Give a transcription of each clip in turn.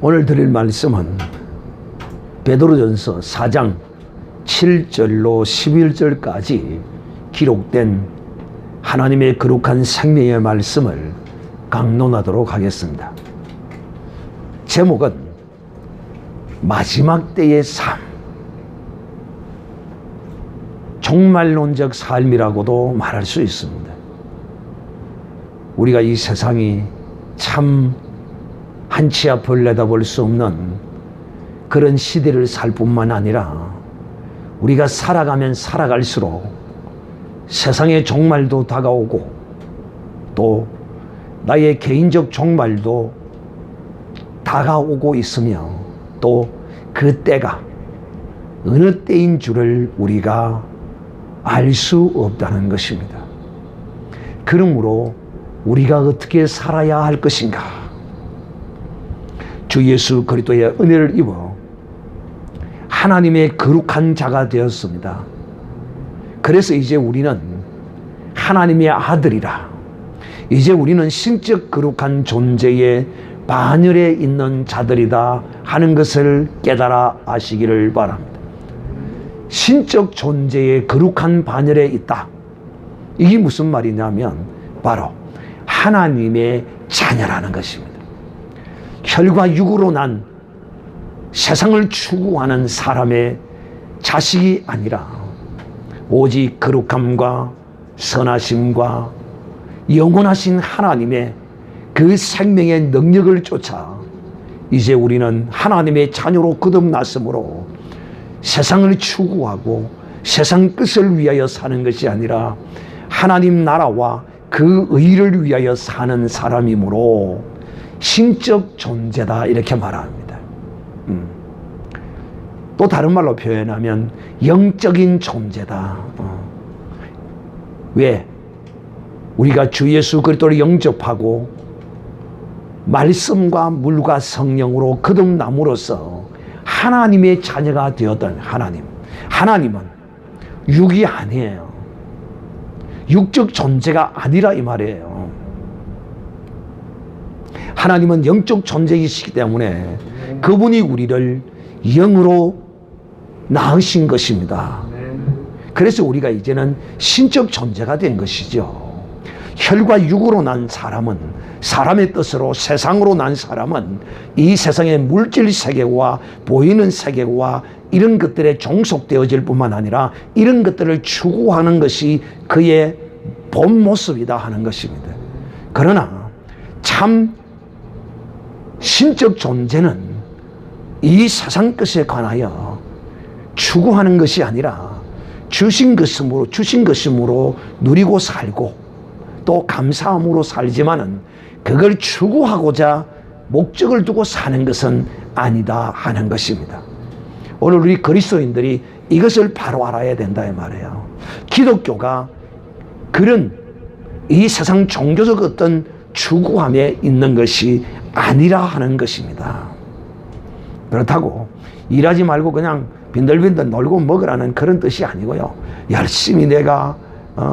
오늘 드릴 말씀은 베드로전서 4장 7절로 11절까지 기록된 하나님의 거룩한 생명의 말씀을 강론하도록 하겠습니다. 제목은 마지막 때의 삶, 종말론적 삶이라고도 말할 수 있습니다. 우리가 이 세상이 참 한치 앞을 내다볼 수 없는 그런 시대를 살 뿐만 아니라 우리가 살아가면 살아갈수록 세상의 종말도 다가오고 또 나의 개인적 종말도 다가오고 있으며 또 그 때가 어느 때인 줄을 우리가 알 수 없다는 것입니다. 그러므로 우리가 어떻게 살아야 할 것인가? 주 예수 그리스도의 은혜를 입어 하나님의 거룩한 자가 되었습니다. 그래서 이제 우리는 하나님의 아들이라, 이제 우리는 신적 거룩한 존재의 반열에 있는 자들이다 하는 것을 깨달아 아시기를 바랍니다. 신적 존재의 거룩한 반열에 있다. 이게 무슨 말이냐면 바로 하나님의 자녀라는 것입니다. 혈과 육으로 난 세상을 추구하는 사람의 자식이 아니라 오직 거룩함과 선하심과 영원하신 하나님의 그 생명의 능력을 쫓아 이제 우리는 하나님의 자녀로 거듭났으므로 세상을 추구하고 세상 끝을 위하여 사는 것이 아니라 하나님 나라와 그 의를 위하여 사는 사람이므로 신적 존재다 이렇게 말합니다. 또 다른 말로 표현하면 영적인 존재다. 왜? 우리가 주 예수 그리스도를 영접하고 말씀과 물과 성령으로 거듭남으로써 하나님의 자녀가 되었던 하나님은 육이 아니에요. 육적 존재가 아니라 이 말이에요. 하나님은 영적 존재이시기 때문에 그분이 우리를 영으로 낳으신 것입니다. 그래서 우리가 이제는 신적 존재가 된 것이죠. 혈과 육으로 난 사람은, 사람의 뜻으로 세상으로 난 사람은 이 세상의 물질 세계와 보이는 세계와 이런 것들에 종속되어질 뿐만 아니라 이런 것들을 추구하는 것이 그의 본 모습이다 하는 것입니다. 그러나 참 신적 존재는 이 세상 것에 관하여 추구하는 것이 아니라 주신 것이므로 누리고 살고 또 감사함으로 살지만은 그걸 추구하고자 목적을 두고 사는 것은 아니다 하는 것입니다. 오늘 우리 그리스도인들이 이것을 바로 알아야 된다 이 말이에요. 기독교가 그런 이 세상 종교적 어떤 추구함에 있는 것이 아니라 하는 것입니다. 그렇다고 일하지 말고 그냥 빈들빈들 놀고 먹으라는 그런 뜻이 아니고요. 열심히 내가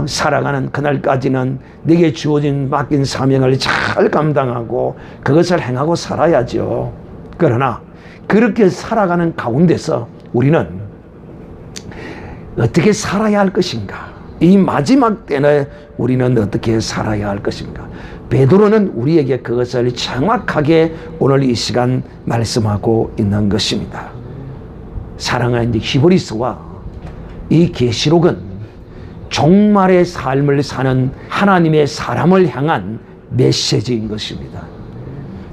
살아가는 그날까지는 내게 주어진 맡긴 사명을 잘 감당하고 그것을 행하고 살아야죠. 그러나 그렇게 살아가는 가운데서 우리는 어떻게 살아야 할 것인가? 이 마지막 때는 우리는 어떻게 살아야 할 것인가? 베드로는 우리에게 그것을 정확하게 오늘 이 시간 말씀하고 있는 것입니다. 사랑하는 히브리서와 이 계시록은 종말의 삶을 사는 하나님의 사람을 향한 메시지인 것입니다.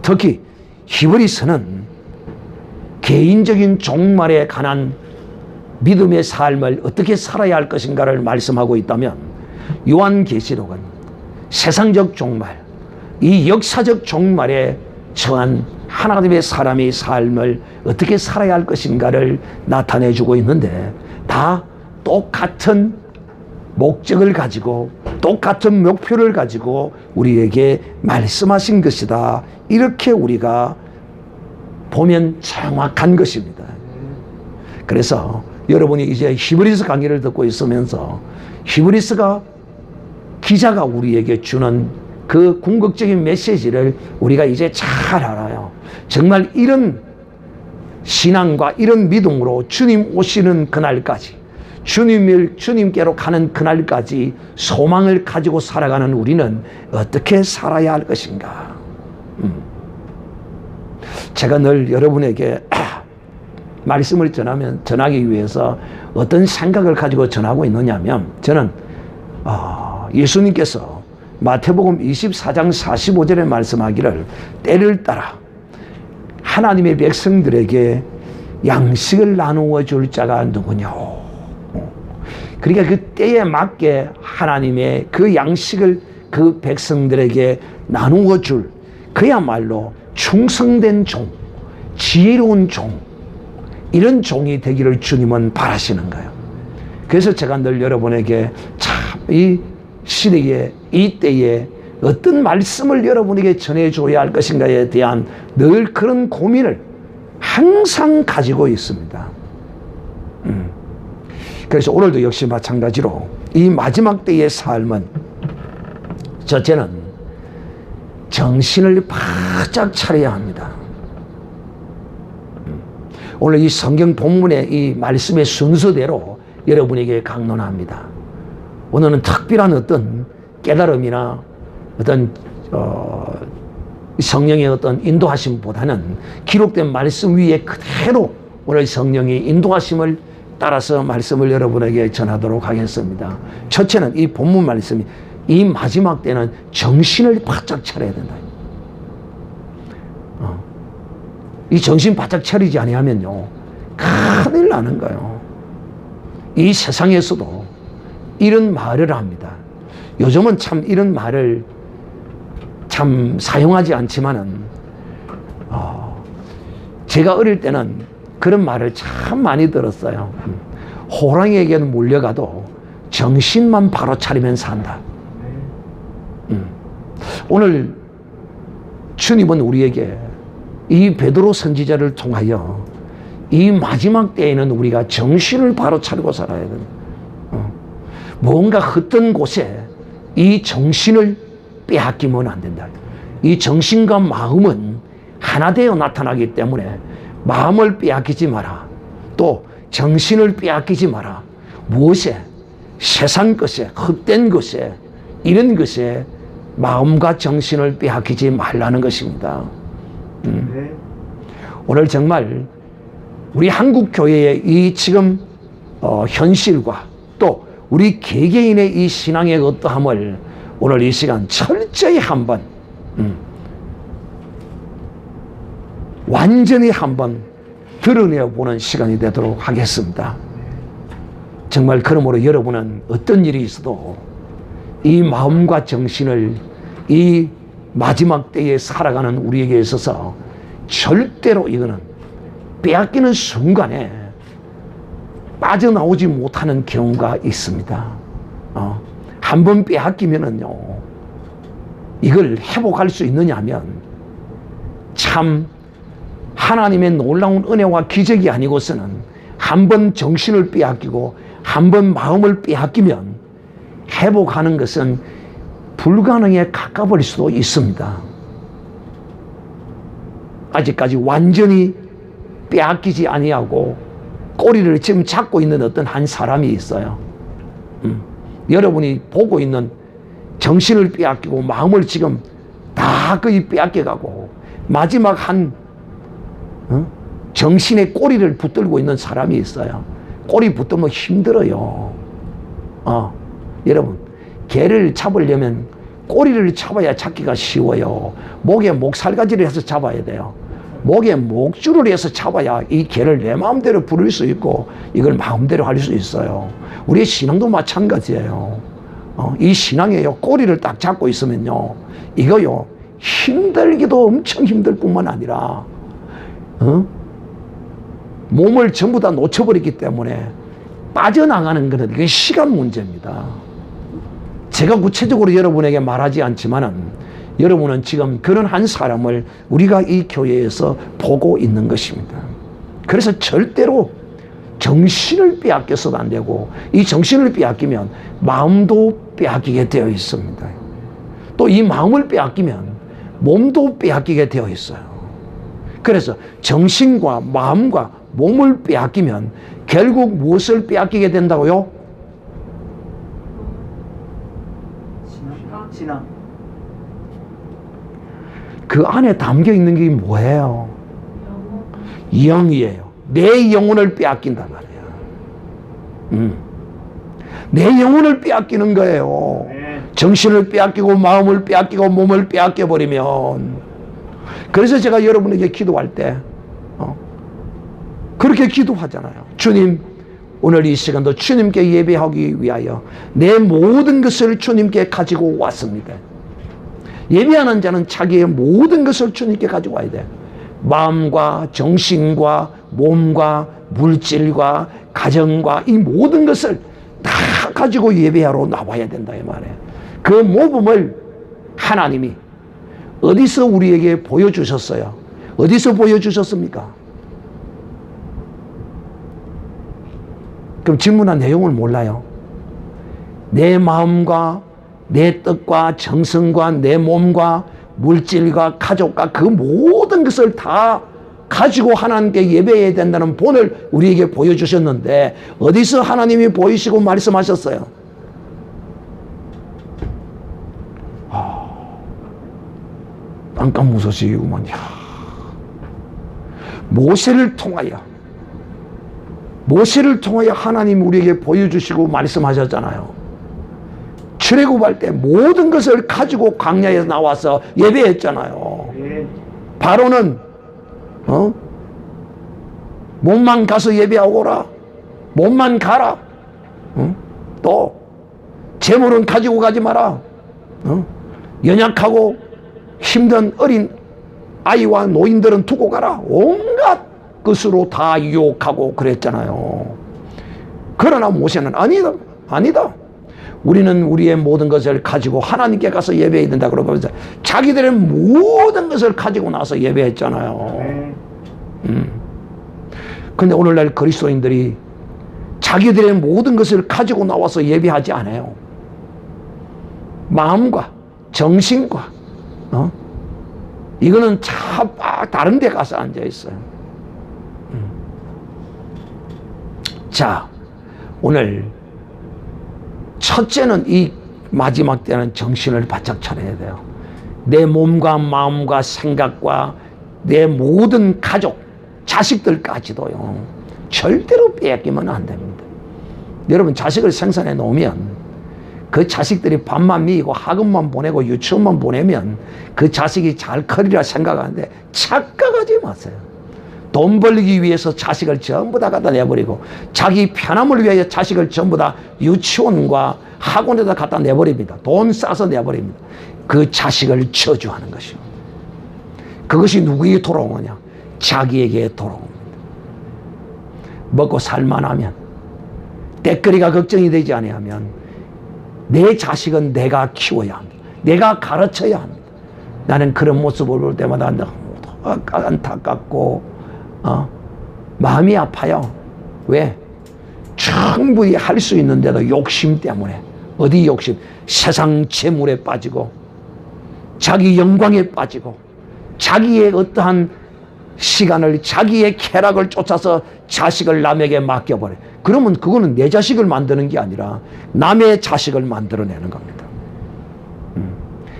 특히 히브리서는 개인적인 종말에 관한 믿음의 삶을 어떻게 살아야 할 것인가를 말씀하고 있다면 요한계시록은 세상적 종말, 이 역사적 종말에 처한 하나님의 사람의 삶을 어떻게 살아야 할 것인가를 나타내주고 있는데 다 똑같은 목적을 가지고 똑같은 목표를 가지고 우리에게 말씀하신 것이다. 이렇게 우리가 보면 정확한 것입니다. 그래서 여러분이 이제 히브리서 강의를 듣고 있으면서 히브리서가 기자가 우리에게 주는 그 궁극적인 메시지를 우리가 이제 잘 알아요. 정말 이런 신앙과 이런 믿음으로 주님 오시는 그날까지, 주님께로 가는 그날까지 소망을 가지고 살아가는 우리는 어떻게 살아야 할 것인가? 제가 늘 여러분에게 말씀을 전하기 위해서 어떤 생각을 가지고 전하고 있느냐면, 저는 예수님께서 마태복음 24장 45절에 말씀하기를 때를 따라 하나님의 백성들에게 양식을 나누어 줄 자가 누구냐. 그러니까 그 때에 맞게 하나님의 그 양식을 그 백성들에게 나누어 줄, 그야말로 충성된 종, 지혜로운 종, 이런 종이 되기를 주님은 바라시는 거예요. 그래서 제가 늘 여러분에게 참 이 시대에, 이 때에 어떤 말씀을 여러분에게 전해줘야 할 것인가에 대한 늘 그런 고민을 항상 가지고 있습니다. 그래서 오늘도 역시 마찬가지로 이 마지막 때의 삶은, 첫째는 정신을 바짝 차려야 합니다. 오늘 이 성경 본문의 이 말씀의 순서대로 여러분에게 강론합니다. 오늘은 특별한 어떤 깨달음이나 어떤 성령의 어떤 인도하심보다는 기록된 말씀 위에 그대로 오늘 성령의 인도하심을 따라서 말씀을 여러분에게 전하도록 하겠습니다. 첫째는 이 본문 말씀이, 이 마지막 때는 정신을 바짝 차려야 된다. 이 정신 바짝 차리지 아니하면요, 큰일 나는 거예요. 이 세상에서도 이런 말을 합니다. 요즘은 참 이런 말을 참 사용하지 않지만은, 제가 어릴 때는 그런 말을 참 많이 들었어요. 호랑이에게는 몰려가도 정신만 바로 차리면 산다. 오늘 주님은 우리에게 이 베드로 선지자를 통하여 이 마지막 때에는 우리가 정신을 바로 차리고 살아야 된다. 뭔가 흩던 곳에 이 정신을 빼앗기면 안 된다. 이 정신과 마음은 하나 되어 나타나기 때문에 마음을 빼앗기지 마라. 또 정신을 빼앗기지 마라. 무엇에? 세상 것에, 헛된 것에, 이런 것에 마음과 정신을 빼앗기지 말라는 것입니다. 오늘 정말 우리 한국 교회의 이 지금 현실과 또 우리 개개인의 이 신앙의 어떠함을 오늘 이 시간 철저히 한번 완전히 한번 드러내어 보는 시간이 되도록 하겠습니다. 정말 그러므로 여러분은 어떤 일이 있어도 이 마음과 정신을 이 마지막 때에 살아가는 우리에게 있어서 절대로 이거는 빼앗기는 순간에 빠져나오지 못하는 경우가 있습니다. 한번 빼앗기면은요, 이걸 회복할 수 있느냐 하면 참 하나님의 놀라운 은혜와 기적이 아니고서는 한번 정신을 빼앗기고 한번 마음을 빼앗기면 회복하는 것은 불가능에 가까울 수도 있습니다. 아직까지 완전히 빼앗기지 아니하고 꼬리를 지금 잡고 있는 어떤 한 사람이 있어요. 여러분이 보고 있는 정신을 빼앗기고 마음을 지금 다 거의 빼앗겨가고 마지막 한 정신의 꼬리를 붙들고 있는 사람이 있어요. 꼬리 붙들면 힘들어요. 여러분, 개를 잡으려면 꼬리를 잡아야 잡기가 쉬워요. 목에 목살가지를 해서 잡아야 돼요. 목에 목줄을 해서 잡아야 이 개를 내 마음대로 부를 수 있고 이걸 마음대로 할 수 있어요. 우리의 신앙도 마찬가지예요. 이 신앙에요, 꼬리를 딱 잡고 있으면요, 이거요, 힘들기도 엄청 힘들 뿐만 아니라 몸을 전부 다 놓쳐버리기 때문에 빠져나가는 것은 이게 시간 문제입니다. 제가 구체적으로 여러분에게 말하지 않지만은 여러분은 지금 그런 한 사람을 우리가 이 교회에서 보고 있는 것입니다. 그래서 절대로 정신을 빼앗겨서도 안 되고, 이 정신을 빼앗기면 마음도 빼앗기게 되어 있습니다. 또 이 마음을 빼앗기면 몸도 빼앗기게 되어 있어요. 그래서 정신과 마음과 몸을 빼앗기면 결국 무엇을 빼앗기게 된다고요? 신앙. 그 안에 담겨 있는 게 뭐예요? 영이에요. 내 영혼을 빼앗긴단 말이에요. 내 영혼을 빼앗기는 거예요. 정신을 빼앗기고 마음을 빼앗기고 몸을 빼앗겨 버리면. 그래서 제가 여러분에게 기도할 때 그렇게 기도하잖아요. 주님, 오늘 이 시간도 주님께 예배하기 위하여 내 모든 것을 주님께 가지고 왔습니다. 예배하는 자는 자기의 모든 것을 주님께 가지고 와야 돼. 마음과 정신과 몸과 물질과 가정과 이 모든 것을 다 가지고 예배하러 나와야 된다 이 말이에요. 그 모범을 하나님이 어디서 우리에게 보여주셨어요? 어디서 보여주셨습니까? 그럼 질문한 내용을 몰라요. 내 마음과 내 뜻과 정성과 내 몸과 물질과 가족과 그 모든 것을 다 가지고 하나님께 예배해야 된다는 본을 우리에게 보여주셨는데 어디서 하나님이 보이시고 말씀하셨어요? 깜깜무소식이구만. 모세를 통하여 하나님 우리에게 보여주시고 말씀하셨잖아요. 출애굽할 때 모든 것을 가지고 광야에서 나와서 예배했잖아요. 바로는 몸만 가서 예배하고 오라. 몸만 가라. 또 재물은 가지고 가지 마라. 연약하고 힘든 어린 아이와 노인들은 두고 가라. 온갖 것으로 다 유혹하고 그랬잖아요. 그러나 모세는 아니다. 우리는 우리의 모든 것을 가지고 하나님께 가서 예배해야 된다 그러면서 자기들의 모든 것을 가지고 나서 예배했잖아요. 근데 오늘날 그리스도인들이 자기들의 모든 것을 가지고 나와서 예배하지 않아요. 마음과 정신과 이거는 다른 데 가서 앉아 있어요. 자, 오늘 첫째는 이 마지막 때는 정신을 바짝 차려야 돼요. 내 몸과 마음과 생각과 내 모든 가족, 자식들까지도요. 절대로 빼앗기면 안 됩니다. 여러분 자식을 생산해 놓으면 그 자식들이 밥만 미이고 학원만 보내고 유치원만 보내면 그 자식이 잘 커리라 생각하는데 착각하지 마세요. 돈 벌기 위해서 자식을 전부 다 갖다 내버리고 자기 편함을 위하여 자식을 전부 다 유치원과 학원에다 갖다 내버립니다. 돈 싸서 내버립니다. 그 자식을 저주하는 것이요. 그것이 누구에게 돌아오느냐? 자기에게 돌아옵니다. 먹고 살만하면, 때거리가 걱정이 되지 아니하면 내 자식은 내가 키워야 합니다. 내가 가르쳐야 합니다. 나는 그런 모습을 볼 때마다 너무 안타깝고 마음이 아파요. 왜? 충분히 할 수 있는데도 욕심 때문에. 어디 욕심? 세상 재물에 빠지고 자기 영광에 빠지고 자기의 어떠한 시간을 자기의 쾌락을 쫓아서 자식을 남에게 맡겨버려요. 그러면 그거는 내 자식을 만드는 게 아니라 남의 자식을 만들어내는 겁니다.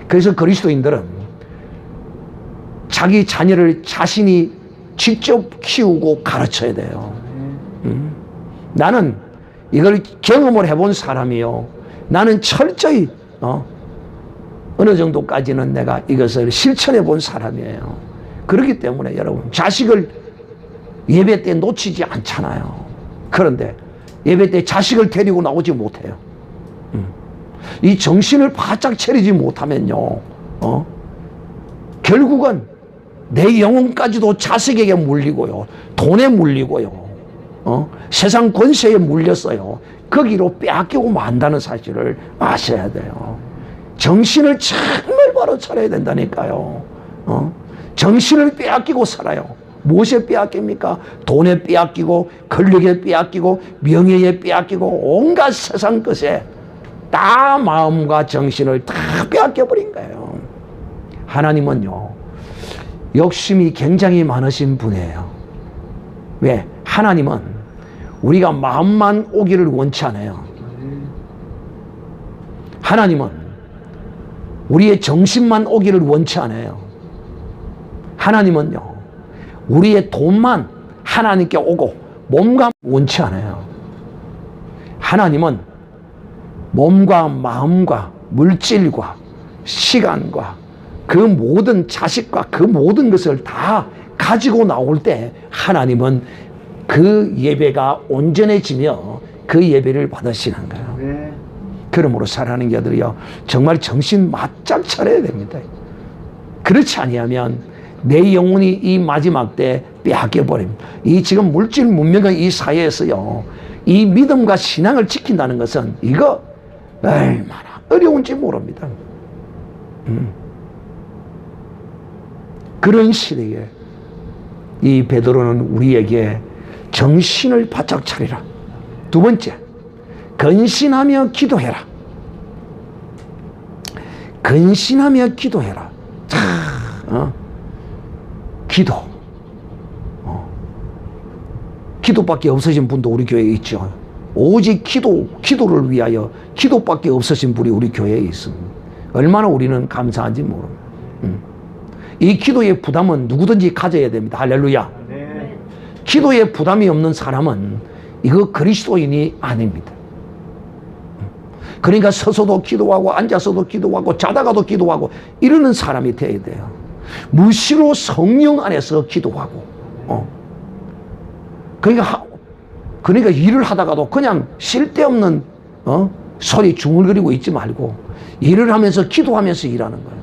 그래서 그리스도인들은 자기 자녀를 자신이 직접 키우고 가르쳐야 돼요. 나는 이걸 경험을 해본 사람이요. 나는 철저히 어느 정도까지는 내가 이것을 실천해 본 사람이에요. 그렇기 때문에 여러분 자식을 예배 때 놓치지 않잖아요. 그런데 예배 때 자식을 데리고 나오지 못해요. 이 정신을 바짝 차리지 못하면요, 결국은 내 영혼까지도 자식에게 물리고요, 돈에 물리고요, 세상 권세에 물렸어요. 거기로 빼앗기고 만다는 사실을 아셔야 돼요. 정신을 정말 바로 차려야 된다니까요. 정신을 빼앗기고 살아요. 무엇에 빼앗깁니까? 돈에 빼앗기고, 권력에 빼앗기고, 명예에 빼앗기고, 온갖 세상 것에 다 마음과 정신을 다 빼앗겨버린 거예요. 하나님은요, 욕심이 굉장히 많으신 분이에요. 왜? 하나님은 우리가 마음만 오기를 원치 않아요. 하나님은 우리의 정신만 오기를 원치 않아요. 하나님은요, 우리의 돈만 하나님께 오고 몸과 원치 않아요. 하나님은 몸과 마음과 물질과 시간과 그 모든 자식과 그 모든 것을 다 가지고 나올 때 하나님은 그 예배가 온전해지며 그 예배를 받으시는 거예요. 네. 그러므로 사랑하는 자들이요, 정말 정신 바짝 차려야 됩니다. 그렇지 아니하면 내 영혼이 이 마지막 때 빼앗겨 버립니다. 이 지금 물질 문명의 이 사회에서요, 이 믿음과 신앙을 지킨다는 것은 이거 얼마나 어려운지 모릅니다. 그런 시대에 이 베드로는 우리에게 정신을 바짝 차리라. 두 번째, 근신하며 기도해라. 근신하며 기도해라. 기도. 기도밖에 없으신 분도 우리 교회에 있죠. 오직 기도를 위하여 기도밖에 없으신 분이 우리 교회에 있습니다. 얼마나 우리는 감사한지 모릅니다. 이 기도의 부담은 누구든지 가져야 됩니다. 할렐루야. 네. 기도의 부담이 없는 사람은 이거 그리스도인이 아닙니다. 그러니까 서서도 기도하고 앉아서도 기도하고 자다가도 기도하고 이러는 사람이 되어야 돼요. 무시로 성령 안에서 기도하고. 그러니까 일을 하다가도 그냥 쓸데없는 소리 중얼거리고 있지 말고 일을 하면서 기도하면서 일하는 거예요.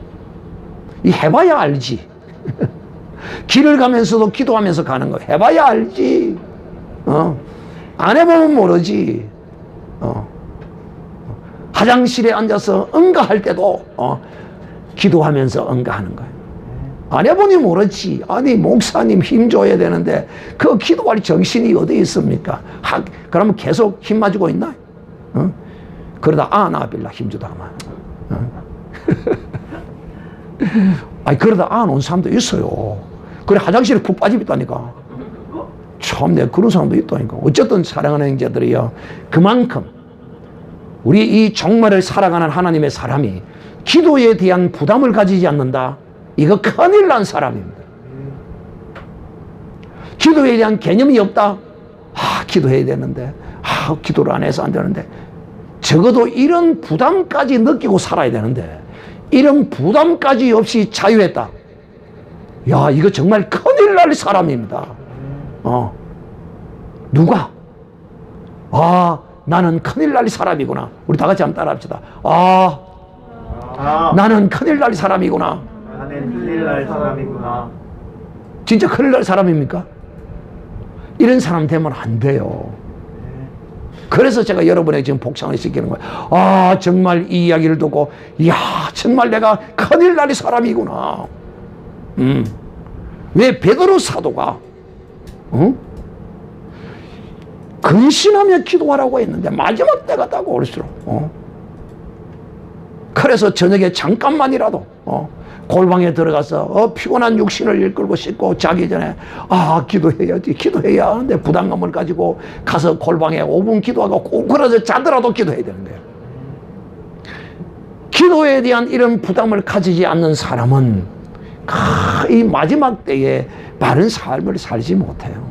이 해봐야 알지. 길을 가면서도 기도하면서 가는 거 해봐야 알지. 안 해보면 모르지. 화장실에 앉아서 응가할 때도 기도하면서 응가하는 거예요. 안 해보니 모르지. 아니 목사님 힘줘야 되는데 그 기도할 정신이 어디 있습니까? 그러면 계속 힘 맞고 있나? 그러다 나빌라 힘주다만. 아니 그러다 안 온 사람도 있어요. 그래 화장실에 푹 빠져 있다니까. 참 내가 그런 사람도 있다니까. 어쨌든 사랑하는 형제들이요, 그만큼 우리 이 종말을 살아가는 하나님의 사람이 기도에 대한 부담을 가지지 않는다, 이거 큰일 난 사람입니다. 기도에 대한 개념이 없다. 기도해야 되는데 기도를 안 해서 안 되는데, 적어도 이런 부담까지 느끼고 살아야 되는데 이런 부담까지 없이 자유했다. 야, 이거 정말 큰일 날 사람입니다. 누가? 나는 큰일 날 사람이구나. 우리 다 같이 한번 따라 합시다. 나는 큰일 날 사람이구나. 나는 큰일 날 사람이구나. 진짜 큰일 날 사람입니까? 이런 사람 되면 안 돼요. 그래서 제가 여러분에게 지금 복창을 시키는 거예요. 정말 이 이야기를 듣고, 정말 내가 큰일 날 사람이구나. 왜 베드로 사도가 근신하며 기도하라고 했는데 마지막 때가 다고 올수록 그래서 저녁에 잠깐만이라도 골방에 들어가서 피곤한 육신을 일끌고 씻고 자기 전에 기도해야지, 기도해야 하는데 부담감을 가지고 가서 골방에 5분 기도하고 꼭 그러서 자더라도 기도해야 되는 거예요. 기도에 대한 이런 부담을 가지지 않는 사람은 이 마지막 때에 바른 삶을 살지 못해요.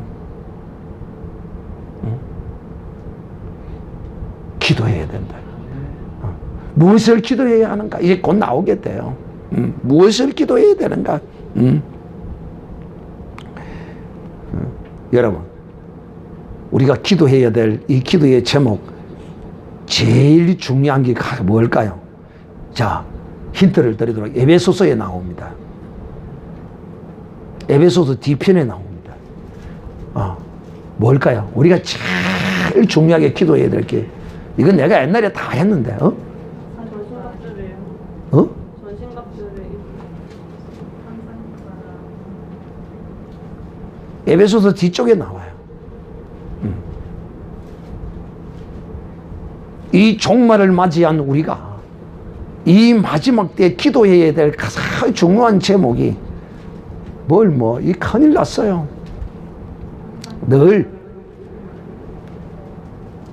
기도해야 된다. 무엇을 기도해야 하는가? 이제 곧 나오겠대요. 무엇을 기도해야 되는가? 여러분, 우리가 기도해야 될 이 기도의 제목, 제일 중요한 게 뭘까요? 자, 힌트를 드리도록, 에베소서에 나옵니다. 에베소서 뒤편에 나옵니다. 뭘까요? 우리가 제일 중요하게 기도해야 될 게, 이건 내가 옛날에 다 했는데, 에베소서 뒤쪽에 나와요. 이 종말을 맞이한 우리가 이 마지막 때 기도해야 될 가장 중요한 제목이 이 큰일 났어요. 늘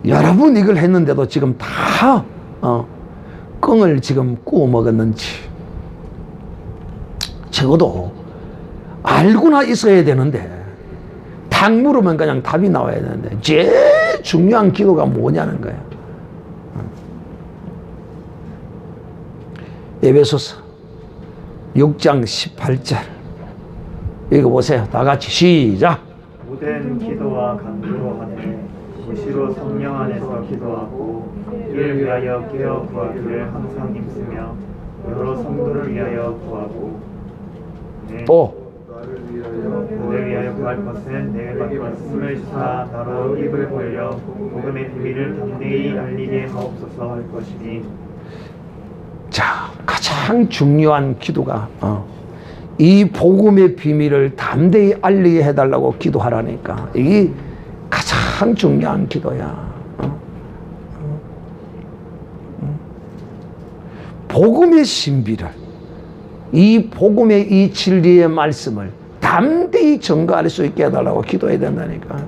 여러분 이걸 했는데도 지금 다 羹을 지금 구워 먹었는지 적어도 알고나 있어야 되는데 탁 물으면 그냥 답이 나와야 되는데 제일 중요한 기도가 뭐냐는 거예요. 에베소서 6장 18절 읽어보세요. 다 같이 시작. 모든 기도와 간구로 하되 무시로 성령 안에서 기도하고 이를 위하여 깨어 구하기를 항상 힘쓰며 여러 성도를 위하여 구하고 또 너를 위하여 구할 것은 내게 맡겼음을 주사 나로 입을 벌려 복음의 비밀을 담대히 알리게 하옵소서 할 것이니. 자, 가장 중요한 기도가 이 복음의 비밀을 담대히 알리게 해달라고 기도하라니까. 이게 가장 중요한 기도야. 복음의 신비를, 이 복음의 이 진리의 말씀을 담대히 전가할 수 있게 해달라고 기도해야 된다니까.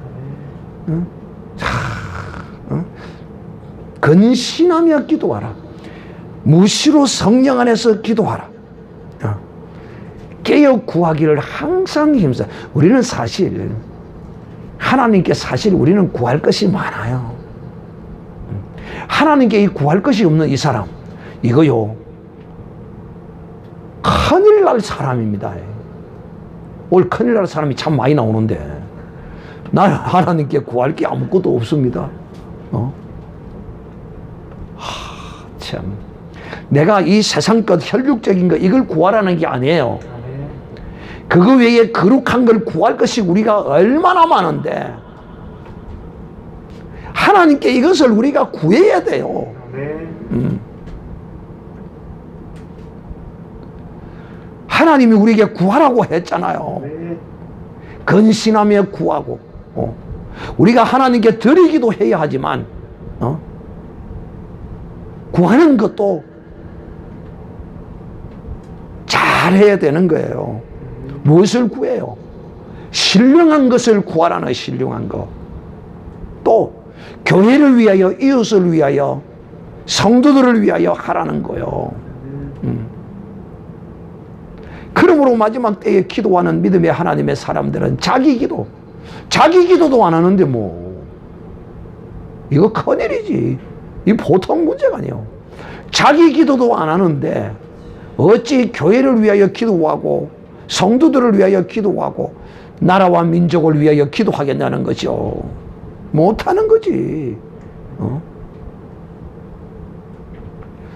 근신하며 기도하라. 무시로 성령 안에서 기도하라. 깨어 구하기를 항상 힘써. 우리는 사실 하나님께 우리는 구할 것이 많아요. 하나님께 이 구할 것이 없는 이 사람, 이거요 큰일 날 사람입니다. 오늘 큰일 날 사람이 참 많이 나오는데 나 하나님께 구할 게 아무것도 없습니다. 참, 내가 이 세상 것, 혈육적인 것 이걸 구하라는 게 아니에요. 그거 외에 거룩한 걸 구할 것이 우리가 얼마나 많은데 하나님께 이것을 우리가 구해야 돼요. 하나님이 우리에게 구하라고 했잖아요. 근신하며 구하고 우리가 하나님께 드리기도 해야 하지만 구하는 것도 잘해야 되는 거예요. 무엇을 구해요? 신령한 것을 구하라는 신령한 것. 또 교회를 위하여, 이웃을 위하여, 성도들을 위하여 하라는 거요. 그러므로 마지막 때에 기도하는 믿음의 하나님의 사람들은 자기 기도도 안 하는데 이거 큰일이지. 이 보통 문제가 아니에요. 자기 기도도 안 하는데 어찌 교회를 위하여 기도하고 성도들을 위하여 기도하고 나라와 민족을 위하여 기도하겠냐는 거죠. 못하는 거지.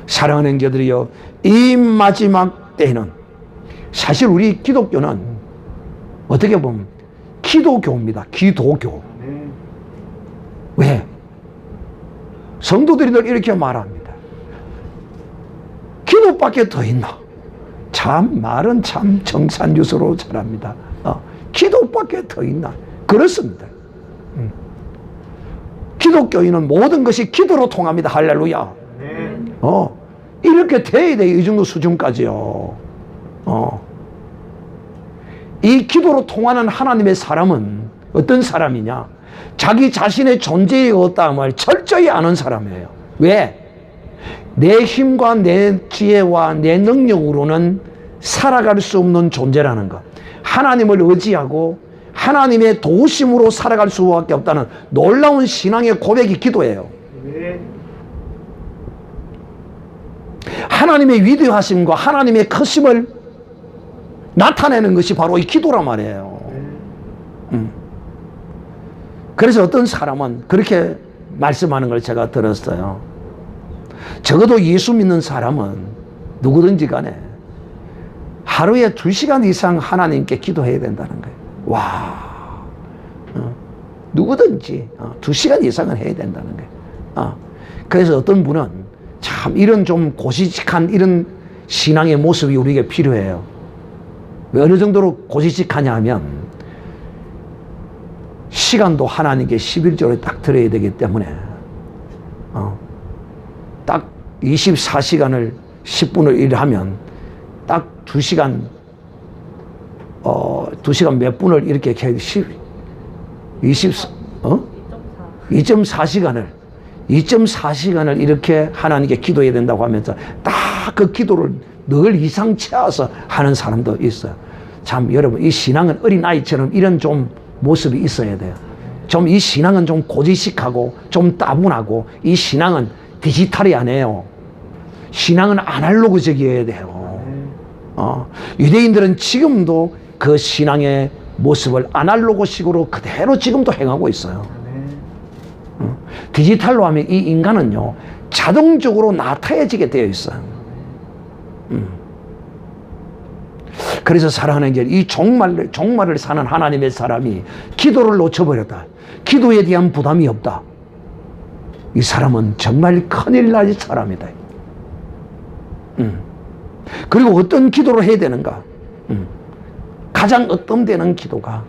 사랑하는 형제들이여, 이 마지막 때에는 사실 우리 기독교는 어떻게 보면 기도교입니다. 기도교. 왜? 성도들이 늘 이렇게 말합니다. 기도밖에 더 있나? 참 말은 참 정산유서로 잘합니다. 기도밖에 더 있나? 그렇습니다. 기독교인은 모든 것이 기도로 통합니다. 할렐루야. 이렇게 돼야 돼. 이 정도 수준까지요. 이 기도로 통하는 하나님의 사람은 어떤 사람이냐? 자기 자신의 존재의 어떠함을 철저히 아는 사람이에요. 왜? 내 힘과 내 지혜와 내 능력으로는 살아갈 수 없는 존재라는 것. 하나님을 의지하고 하나님의 도우심으로 살아갈 수밖에 없다는 놀라운 신앙의 고백이 기도예요. 하나님의 위대하심과 하나님의 크심을 나타내는 것이 바로 이 기도란 말이에요. 그래서 어떤 사람은 그렇게 말씀하는 걸 제가 들었어요. 적어도 예수 믿는 사람은 누구든지 간에 하루에 2시간 이상 하나님께 기도해야 된다는 거예요. 와, 누구든지 2시간 이상은 해야 된다는 거예요. 그래서 어떤 분은 참 이런 좀 고지식한 이런 신앙의 모습이 우리에게 필요해요. 왜 어느 정도로 고지식하냐 하면 시간도 하나님께 11조를 딱 드려야 되기 때문에 딱 24시간을 10분을 일하면 딱 2시간 2시간 몇 분을 이렇게 2.4시간을 이렇게 하나님께 기도해야 된다고 하면서 딱 그 기도를 늘 이상 채워서 하는 사람도 있어요. 참 여러분, 이 신앙은 어린아이처럼 이런 좀 모습이 있어야 돼요. 좀 이 신앙은 좀 고지식하고 좀 따분하고, 이 신앙은 디지털이 아니에요. 신앙은 아날로그적이어야 돼요. 유대인들은 지금도 그 신앙의 모습을 아날로그식으로 그대로 지금도 행하고 있어요. 디지털로 하면 이 인간은요, 자동적으로 나타해지게 되어 있어요. 그래서 사랑하는 이제 이 종말을 사는 하나님의 사람이 기도를 놓쳐버렸다, 기도에 대한 부담이 없다, 이 사람은 정말 큰일 날 사람이다. 그리고 어떤 기도를 해야 되는가? 가장 어떤되는 기도가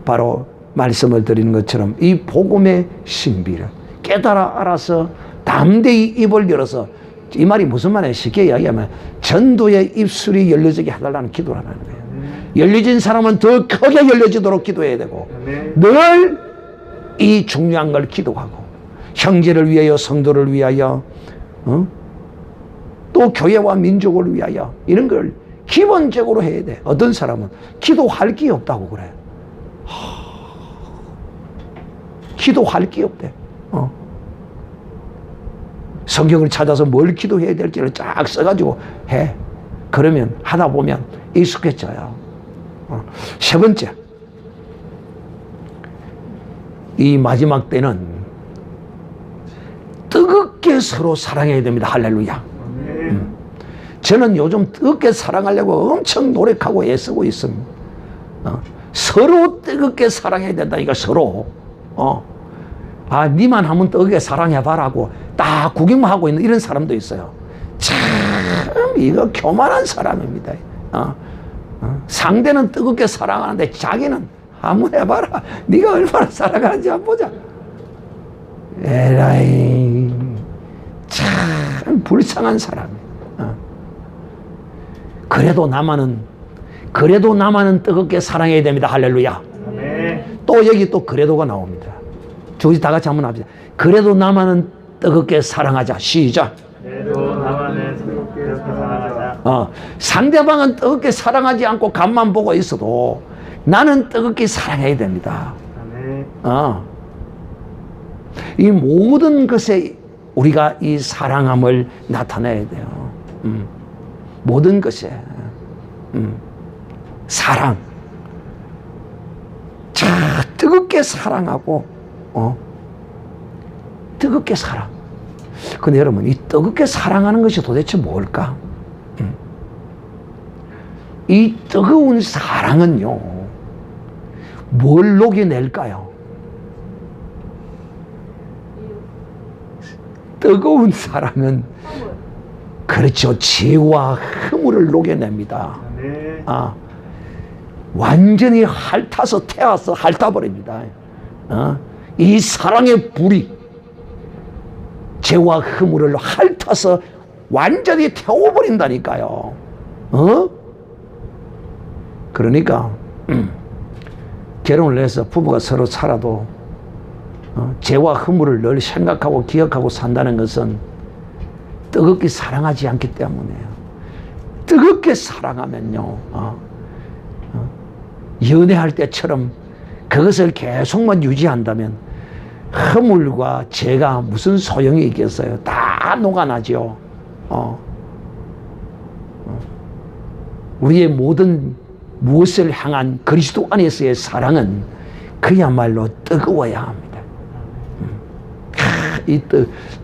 바로 말씀을 드리는 것처럼 이 복음의 신비를 깨달아 알아서 담대히 입을 열어서, 이 말이 무슨 말이에요? 쉽게 이야기하면 전도의 입술이 열려지게 해달라는 기도를 하는 거예요. 열려진 사람은 더 크게 열려지도록 기도해야 되고, 늘 이 중요한 걸 기도하고, 형제를 위하여, 성도를 위하여, 또 교회와 민족을 위하여, 이런 걸 기본적으로 해야 돼. 어떤 사람은 기도할 게 없다고 그래. 기도할 게 없대. 성경을 찾아서 뭘 기도해야 될지를 쫙 써가지고 해. 그러면 하다 보면 익숙해져요. 세 번째, 이 마지막 때는 뜨겁게 서로 사랑해야 됩니다. 할렐루야. 저는 요즘 뜨겁게 사랑하려고 엄청 노력하고 애쓰고 있습니다. 서로 뜨겁게 사랑해야 된다. 이거 서로. 니만 하면 뜨겁게 사랑해봐라고 딱 구경만 하고 있는 이런 사람도 있어요. 참 이거 교만한 사람입니다. 상대는 뜨겁게 사랑하는데 자기는 한번 해봐라. 네가 얼마나 사랑하는지 한번 보자. 에라이, 참 불쌍한 사람이에요. 그래도 나만은 뜨겁게 사랑해야 됩니다. 할렐루야. 또 여기 또 그래도가 나옵니다. 저기 다 같이 한번 합시다. 그래도 나만은 뜨겁게 사랑하자. 시작. 그래도 나만은 뜨겁게 사랑하자. 상대방은 뜨겁게 사랑하지 않고 간만 보고 있어도 나는 뜨겁게 사랑해야 됩니다. 이 모든 것에 우리가 이 사랑함을 나타내야 돼요. 모든 것에 사랑. 자, 뜨겁게 사랑하고 뜨겁게 사랑. 근데 여러분, 이 뜨겁게 사랑하는 것이 도대체 뭘까? 이 뜨거운 사랑은요, 뭘 녹여낼까요? 뜨거운 사랑은, 그렇죠, 죄와 허물을 녹여냅니다. 완전히 핥아서 태워서 핥아버립니다. 이 사랑의 불이 죄와 허물을 핥아서 완전히 태워버린다니까요. 그러니까 결혼을 해서 부부가 서로 살아도 죄와 허물을 늘 생각하고 기억하고 산다는 것은 뜨겁게 사랑하지 않기 때문에요. 뜨겁게 사랑하면요, 연애할 때처럼 그것을 계속만 유지한다면 허물과 죄가 무슨 소용이 있겠어요? 다 녹아나죠. 우리의 모든 무엇을 향한 그리스도 안에서의 사랑은 그야말로 뜨거워야 합니다.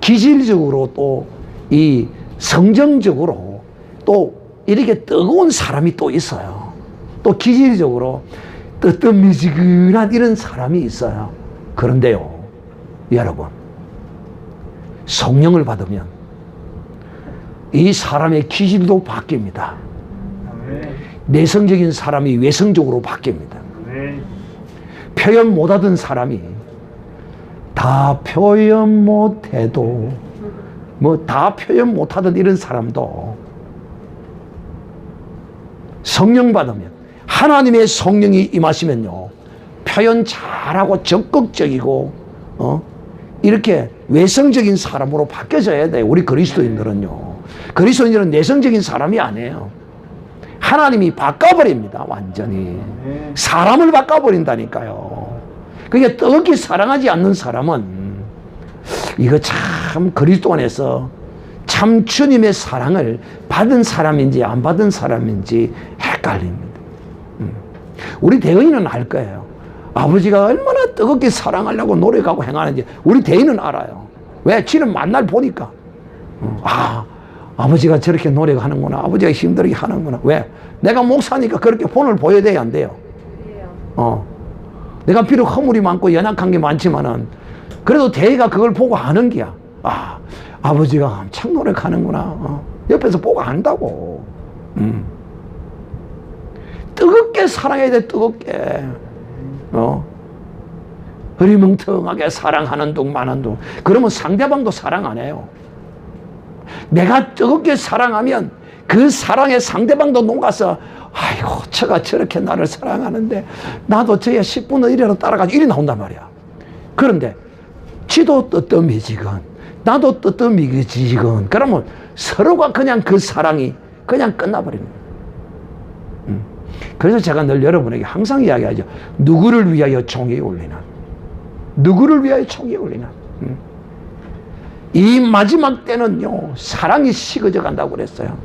기질적으로 또 이 성정적으로 또 이렇게 뜨거운 사람이 또 있어요. 또 기질적으로 뜨뜻미지근한 이런 사람이 있어요. 그런데요, 여러분, 성령을 받으면 이 사람의 기질도 바뀝니다. 내성적인 사람이 외성적으로 바뀝니다. 표현 못하던 사람이 다 표현 못해도 다 표현 못하던 이런 사람도 성령 받으면, 하나님의 성령이 임하시면요, 표현 잘하고 적극적이고 이렇게 외성적인 사람으로 바뀌어져야 돼요. 우리 그리스도인들은요. 그리스도인들은 내성적인 사람이 아니에요. 하나님이 바꿔버립니다. 완전히 사람을 바꿔버린다니까요. 그러니까 뜨겁게 사랑하지 않는 사람은 이거 참 그리스도 안에서 참 주님의 사랑을 받은 사람인지 안 받은 사람인지 헷갈립니다. 우리 대의인은 알 거예요. 아버지가 얼마나 뜨겁게 사랑하려고 노력하고 행하는지 우리 대의는 알아요. 왜? 지는 만날 보니까 아버지가 저렇게 노력하는구나, 아버지가 힘들게 하는구나. 왜? 내가 목사니까 그렇게 본을 보여야 돼요, 안 돼요? 내가 비록 허물이 많고 연약한 게 많지만은 그래도 대의가 그걸 보고 아는 게야. 아버지가 엄청 노력하는구나. 옆에서 보고 안다고. 뜨겁게 사랑해야 돼, 뜨겁게. 흐리멍텅하게 사랑하는 둥 마는 둥. 그러면 상대방도 사랑 안 해요. 내가 뜨겁게 사랑하면 그 사랑에 상대방도 녹아서 아이고 저가 저렇게 나를 사랑하는데 나도 저야 10분의 1이라도 따라가지고 이리 나온단 말이야. 그런데 지도 뜨뜻미지건 나도 뜨뜻미지건 그러면 서로가 그냥 그 사랑이 그냥 끝나버립니다. 그래서 제가 늘 여러분에게 항상 이야기하죠. 누구를 위하여 총이 울리나? 누구를 위하여 총이 울리나? 이 마지막 때는요, 사랑이 식어져 간다고 그랬어요.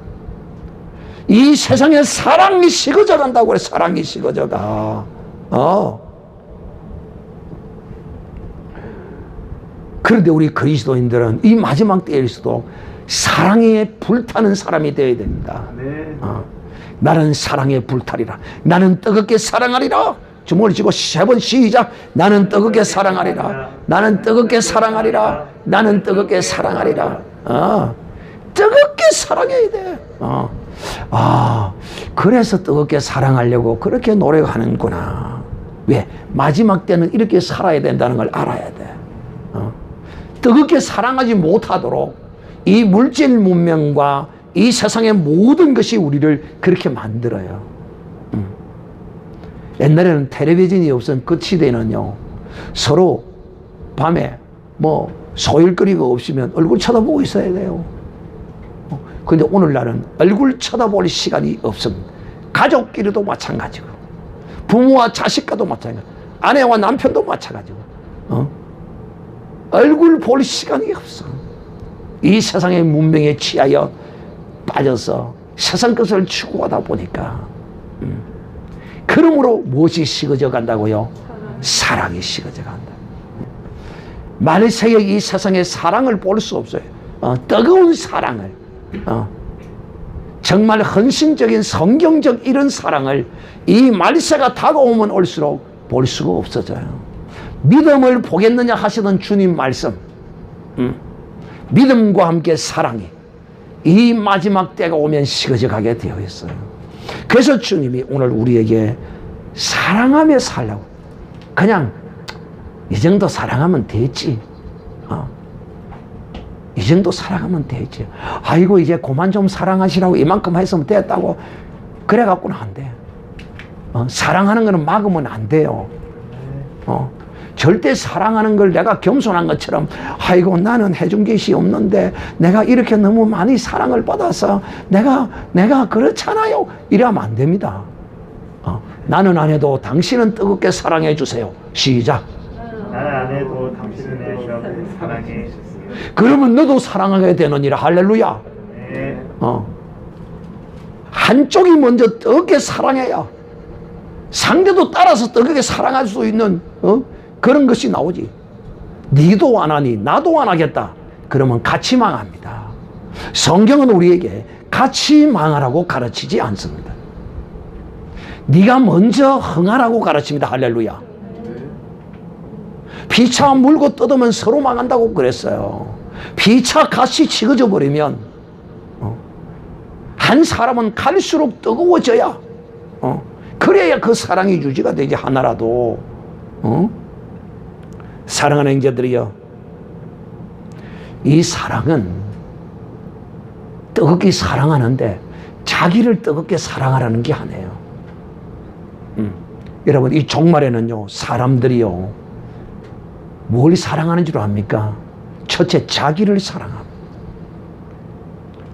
이 세상에 사랑이 식어져 간다고 그래. 사랑이 식어져 가. 그런데 우리 그리스도인들은 이 마지막 때일수록 사랑에 불타는 사람이 되어야 됩니다. 나는 사랑에 불타리라. 나는 뜨겁게 사랑하리라. 주먹을 쥐고 3번 시작. 나는 뜨겁게 사랑하리라. 나는 뜨겁게 사랑하리라. 나는 뜨겁게 사랑하리라. 뜨겁게 사랑해야 돼. 그래서 뜨겁게 사랑하려고 그렇게 노력하는구나. 왜? 마지막 때는 이렇게 살아야 된다는 걸 알아야 돼. 뜨겁게 사랑하지 못하도록 이 물질 문명과 이 세상의 모든 것이 우리를 그렇게 만들어요. 옛날에는 텔레비전이 없던 그 시대는요, 서로 밤에 뭐 소일거리가 없으면 얼굴 쳐다보고 있어야 돼요. 근데 오늘날은 얼굴 쳐다볼 시간이 없습니다. 가족끼리도 마찬가지고, 부모와 자식과도 마찬가지고, 아내와 남편도 마찬가지고, 얼굴 볼 시간이 없어. 이 세상의 문명에 취하여 빠져서 세상 것을 추구하다 보니까 그러므로 무엇이 식어져 간다고요? 사랑이 식어져 간다. 말세의 이 세상의 사랑을 볼 수 없어요. 뜨거운 사랑을, 정말 헌신적인 성경적 이런 사랑을 이 말세가 다가오면 올수록 볼 수가 없어져요. 믿음을 보겠느냐 하시던 주님 말씀, 믿음과 함께 사랑이 이 마지막 때가 오면 식어져 가게 되어 있어요. 그래서 주님이 오늘 우리에게 사랑하며 살라고, 그냥 이 정도 사랑하면 되지, 이 정도 사랑하면 되지, 아이고 이제 그만 좀 사랑하시라고 이만큼 했으면 됐다고 그래갖고는 안 돼. 사랑하는 거는 막으면 안 돼요. 절대 사랑하는 걸 내가 겸손한 것처럼 아이고 나는 해준 것이 없는데 내가 이렇게 너무 많이 사랑을 받아서 내가 그렇잖아요, 이러면 안 됩니다. 나는 안 해도 당신은 뜨겁게 사랑해 주세요. 시작. 나는 안 해도 당신은 뜨겁게 사랑해 주세요. 그러면 너도 사랑하게 되느니라. 할렐루야. 네. 한쪽이 먼저 뜨겁게 사랑해야 상대도 따라서 뜨겁게 사랑할 수 있는 그런 것이 나오지. 니도 안 하니 나도 안 하겠다. 그러면 같이 망합니다. 성경은 우리에게 같이 망하라고 가르치지 않습니다. 네가 먼저 흥하라고 가르칩니다. 할렐루야. 피차 물고 뜯으면 서로 망한다고 그랬어요. 피차 같이 식어져 버리면 한 사람은 갈수록 뜨거워져야 그래야 그 사랑이 유지가 되지. 하나라도. 사랑하는 형제들이여, 이 사랑은 뜨겁게 사랑하는데 자기를 뜨겁게 사랑하라는 게 아니에요. 여러분, 이 종말에는요, 사람들이요, 뭘 사랑하는 줄 압니까? 첫째, 자기를 사랑합니다.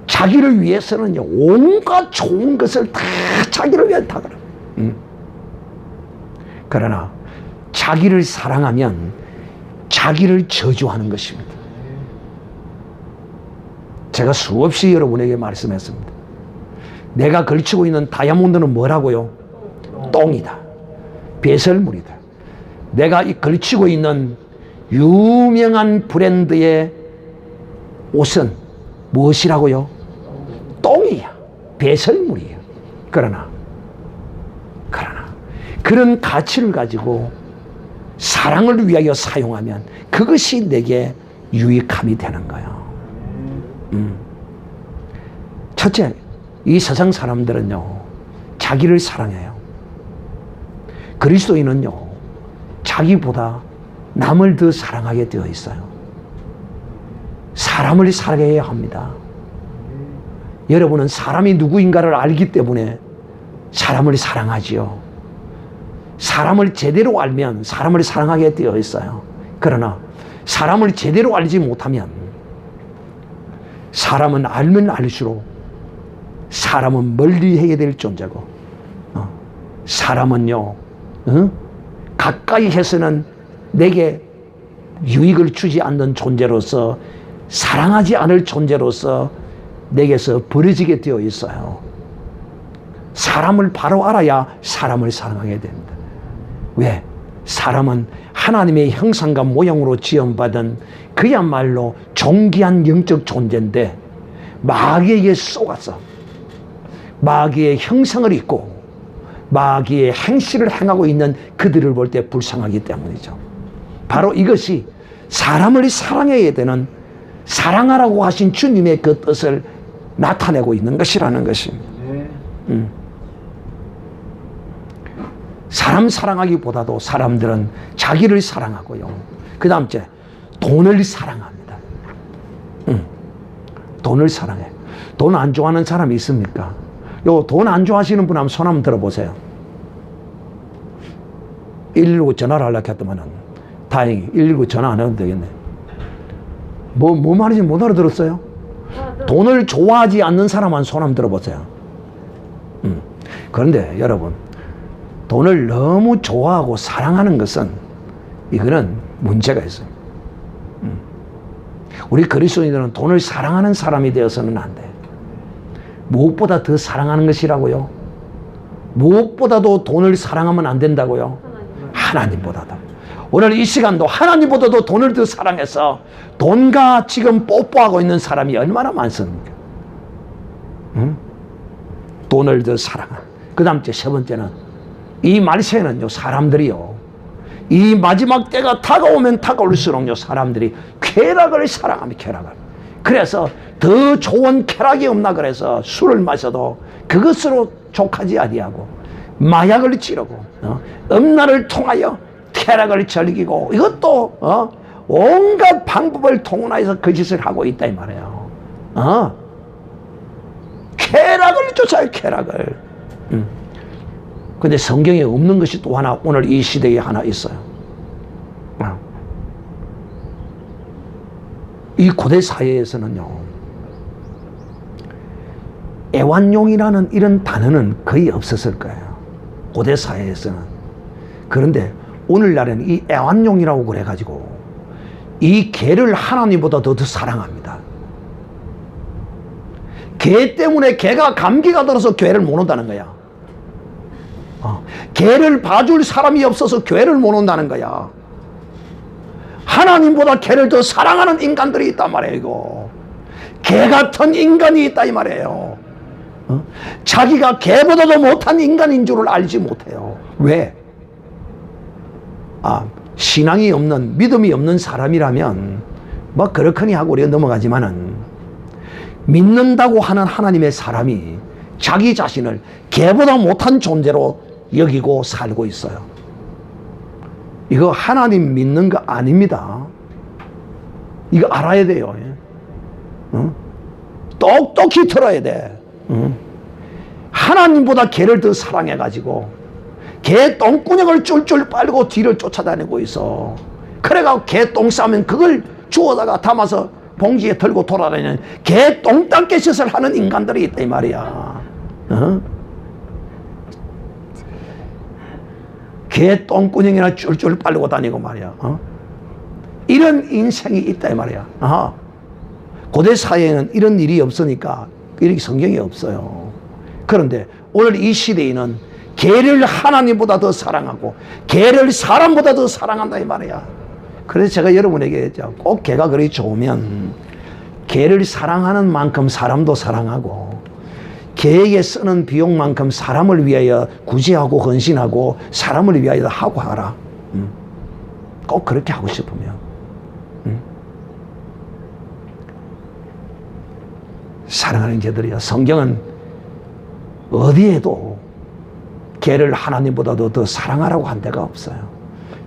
자기를 위해서는요, 온갖 좋은 것을 다 자기를 위해 다 그래요. 그러나 자기를 사랑하면 자기를 저주하는 것입니다. 제가 수없이 여러분에게 말씀했습니다. 내가 걸치고 있는 다이아몬드는 뭐라고요? 똥이다. 배설물이다. 내가 이 걸치고 있는 유명한 브랜드의 옷은 무엇이라고요? 똥이야. 배설물이야. 그러나 그런 가치를 가지고 사랑을 위하여 사용하면 그것이 내게 유익함이 되는 거예요. 첫째, 이 세상 사람들은요, 자기를 사랑해요. 그리스도인은요, 자기보다 남을 더 사랑하게 되어 있어요. 사람을 사랑해야 합니다. 여러분은 사람이 누구인가를 알기 때문에 사람을 사랑하지요. 사람을 제대로 알면 사람을 사랑하게 되어 있어요. 그러나 사람을 제대로 알지 못하면 사람은 알면 알수록 사람은 멀리 해야 될 존재고, 사람은요, 가까이 해서는 내게 유익을 주지 않는 존재로서, 사랑하지 않을 존재로서 내게서 버려지게 되어 있어요. 사람을 바로 알아야 사람을 사랑하게 됩니다. 왜? 사람은 하나님의 형상과 모형으로 지음받은 그야말로 존귀한 영적 존재인데, 마귀에게 속아서 마귀의 형상을 입고 마귀의 행실을 행하고 있는 그들을 볼 때 불쌍하기 때문이죠. 바로 이것이 사람을 사랑해야 되는, 사랑하라고 하신 주님의 그 뜻을 나타내고 있는 것이라는 것입니다. 사람 사랑하기보다도 사람들은 자기를 사랑하고요, 그 다음째 돈을 사랑합니다. 돈을 사랑해. 돈 안 좋아하는 사람이 있습니까? 요 돈 안 좋아하시는 분 한번 손 한번 들어보세요. 119 전화를 하려고 했더만은 다행히 119 전화 안 해도 되겠네. 뭐 말인지 못 알아들었어요? 돈을 좋아하지 않는 사람만 손 한번 들어보세요. 그런데 여러분, 돈을 너무 좋아하고 사랑하는 것은, 이거는 문제가 있어요. 우리 그리스도인들은 돈을 사랑하는 사람이 되어서는 안 돼. 무엇보다 더 사랑하는 것이라고요? 무엇보다도 돈을 사랑하면 안 된다고요? 하나님보다도. 오늘 이 시간도 하나님보다도 돈을 더 사랑해서 돈과 지금 뽀뽀하고 있는 사람이 얼마나 많습니까? 돈을 더 사랑하는. 그 다음째, 세 번째는, 이 말세에는요, 사람들이요, 이 마지막 때가 다가오면 다가올수록요, 사람들이 쾌락을 사랑합니다. 쾌락을. 그래서 더 좋은 쾌락이 없나 그래서 술을 마셔도 그것으로 족하지 아니하고 마약을 찌르고 음란을 통하여 쾌락을 즐기고, 이것도 온갖 방법을 통운하여서 거짓을 하고 있다 이 말이에요. 쾌락을 쫓아요, 쾌락을. 근데 성경에 없는 것이 또 하나, 오늘 이 시대에 하나 있어요. 이 고대 사회에서는요, 애완용이라는 이런 단어는 거의 없었을 거예요. 고대 사회에서는. 그런데 오늘날에는 이 애완용이라고 그래가지고 이 개를 하나님보다 더 사랑합니다. 개 때문에 개가 감기가 들어서 교회를 못 온다는 거야. 개를 봐줄 사람이 없어서 교회를 못 온다는 거야. 하나님보다 개를 더 사랑하는 인간들이 있단 말이에요. 이거 개 같은 인간이 있다 이 말이에요. 자기가 개보다도 못한 인간인 줄을 알지 못해요. 왜? 신앙이 없는, 믿음이 없는 사람이라면 뭐 그렇거니 하고 우리가 넘어가지만은, 믿는다고 하는 하나님의 사람이 자기 자신을 개보다 못한 존재로 여기고 살고 있어요. 이거 하나님 믿는 거 아닙니다. 이거 알아야 돼요. 똑똑히 들어야 돼. 하나님보다 개를 더 사랑해가지고 개 똥구녕을 쫄쫄 빨고 뒤를 쫓아다니고 있어. 그래가 개 똥 싸면 그걸 주워다가 담아서 봉지에 들고 돌아다니는 개 똥땅개 짓을 하는 인간들이 있다 이 말이야. 어? 개 똥구녕이나 쫄쫄 빨고 다니고 말이야. 어? 이런 인생이 있다 이 말이야. 고대 사회에는 이런 일이 없으니까 이렇게 성경이 없어요. 그런데 오늘 이 시대에는 개를 하나님보다 더 사랑하고 개를 사람보다 더 사랑한다 이 말이야. 그래서 제가 여러분에게 했죠. 꼭 개가 그리 좋으면 개를 사랑하는 만큼 사람도 사랑하고 개에게 쓰는 비용만큼 사람을 위하여 구제하고 헌신하고 사람을 위하여 하고 하라. 꼭 그렇게 하고 싶으면. 사랑하는 자들이여, 성경은 어디에도 개를 하나님보다도 더 사랑하라고 한 데가 없어요.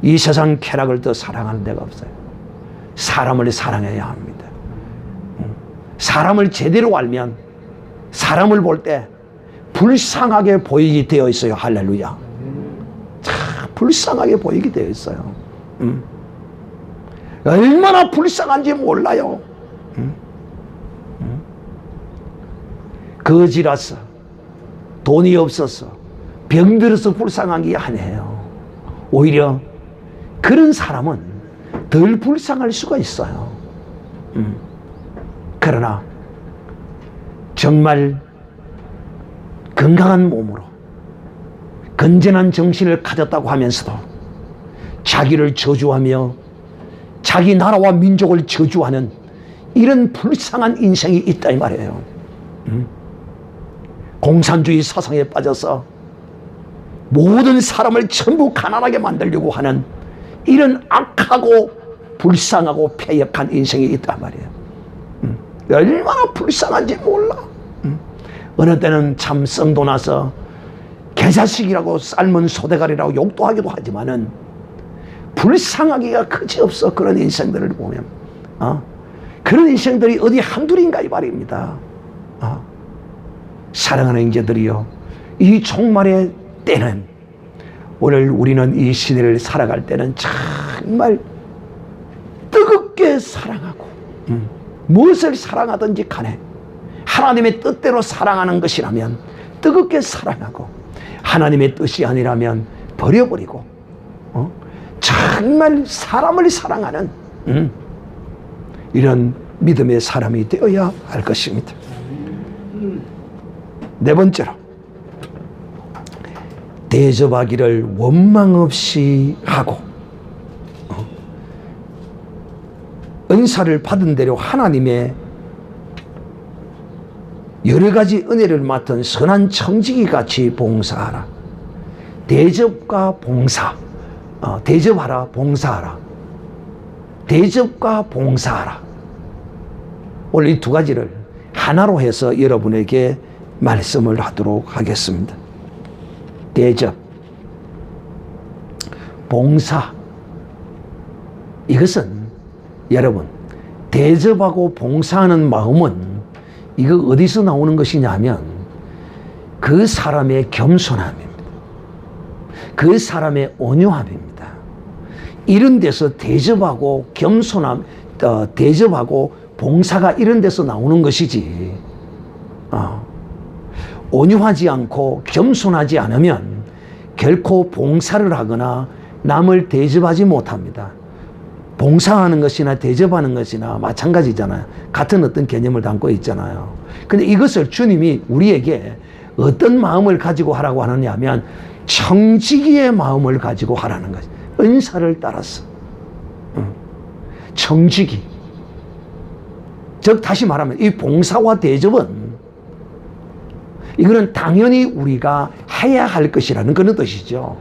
이 세상 쾌락을 더 사랑하는 데가 없어요. 사람을 사랑해야 합니다. 사람을 제대로 알면 사람을 볼 때 불쌍하게 보이게 되어 있어요. 할렐루야. 참 불쌍하게 보이게 되어 있어요. 얼마나 불쌍한지 몰라요. 거지라서 돈이 없어서 병들어서 불쌍한 게 아니에요. 오히려 그런 사람은 덜 불쌍할 수가 있어요. 그러나 정말 건강한 몸으로 건전한 정신을 가졌다고 하면서도 자기를 저주하며 자기 나라와 민족을 저주하는 이런 불쌍한 인생이 있다 이 말이에요. 공산주의 사상에 빠져서 모든 사람을 전부 가난하게 만들려고 하는 이런 악하고 불쌍하고 패역한 인생이 있단 말이에요. 얼마나 불쌍한지 몰라. 어느 때는 참 성도 나서 개자식이라고 삶은 소대가리라고 욕도 하기도 하지만은 불쌍하기가 그지없어. 그런 인생들을 보면 그런 인생들이 어디 한둘인가 이 말입니다. 사랑하는 형제들이여, 이 종말의 때는, 오늘 우리는 이 시대를 살아갈 때는 정말 뜨겁게 사랑하고 무엇을 사랑하든지 간에 하나님의 뜻대로 사랑하는 것이라면 뜨겁게 사랑하고 하나님의 뜻이 아니라면 버려버리고 정말 사람을 사랑하는 이런 믿음의 사람이 되어야 할 것입니다. 네 번째로, 대접하기를 원망 없이 하고 은사를 받은 대로 하나님의 여러 가지 은혜를 맡은 선한 청지기 같이 봉사하라. 대접과 봉사, 대접하라, 봉사하라. 대접과 봉사하라. 오늘 이 두 가지를 하나로 해서 여러분에게 말씀을 하도록 하겠습니다. 대접, 봉사. 이것은 여러분, 대접하고 봉사하는 마음은 이거 어디서 나오는 것이냐면 그 사람의 겸손함입니다. 그 사람의 온유함입니다. 이런 데서 대접하고 겸손함, 대접하고 봉사가 이런 데서 나오는 것이지, 온유하지 않고 겸손하지 않으면 결코 봉사를 하거나 남을 대접하지 못합니다. 봉사하는 것이나 대접하는 것이나 마찬가지잖아요. 같은 어떤 개념을 담고 있잖아요. 근데 이것을 주님이 우리에게 어떤 마음을 가지고 하라고 하느냐 하면 청지기의 마음을 가지고 하라는 거죠. 은사를 따라서. 청지기. 즉 다시 말하면 이 봉사와 대접은 이거는 당연히 우리가 해야 할 것이라는 그런 뜻이죠.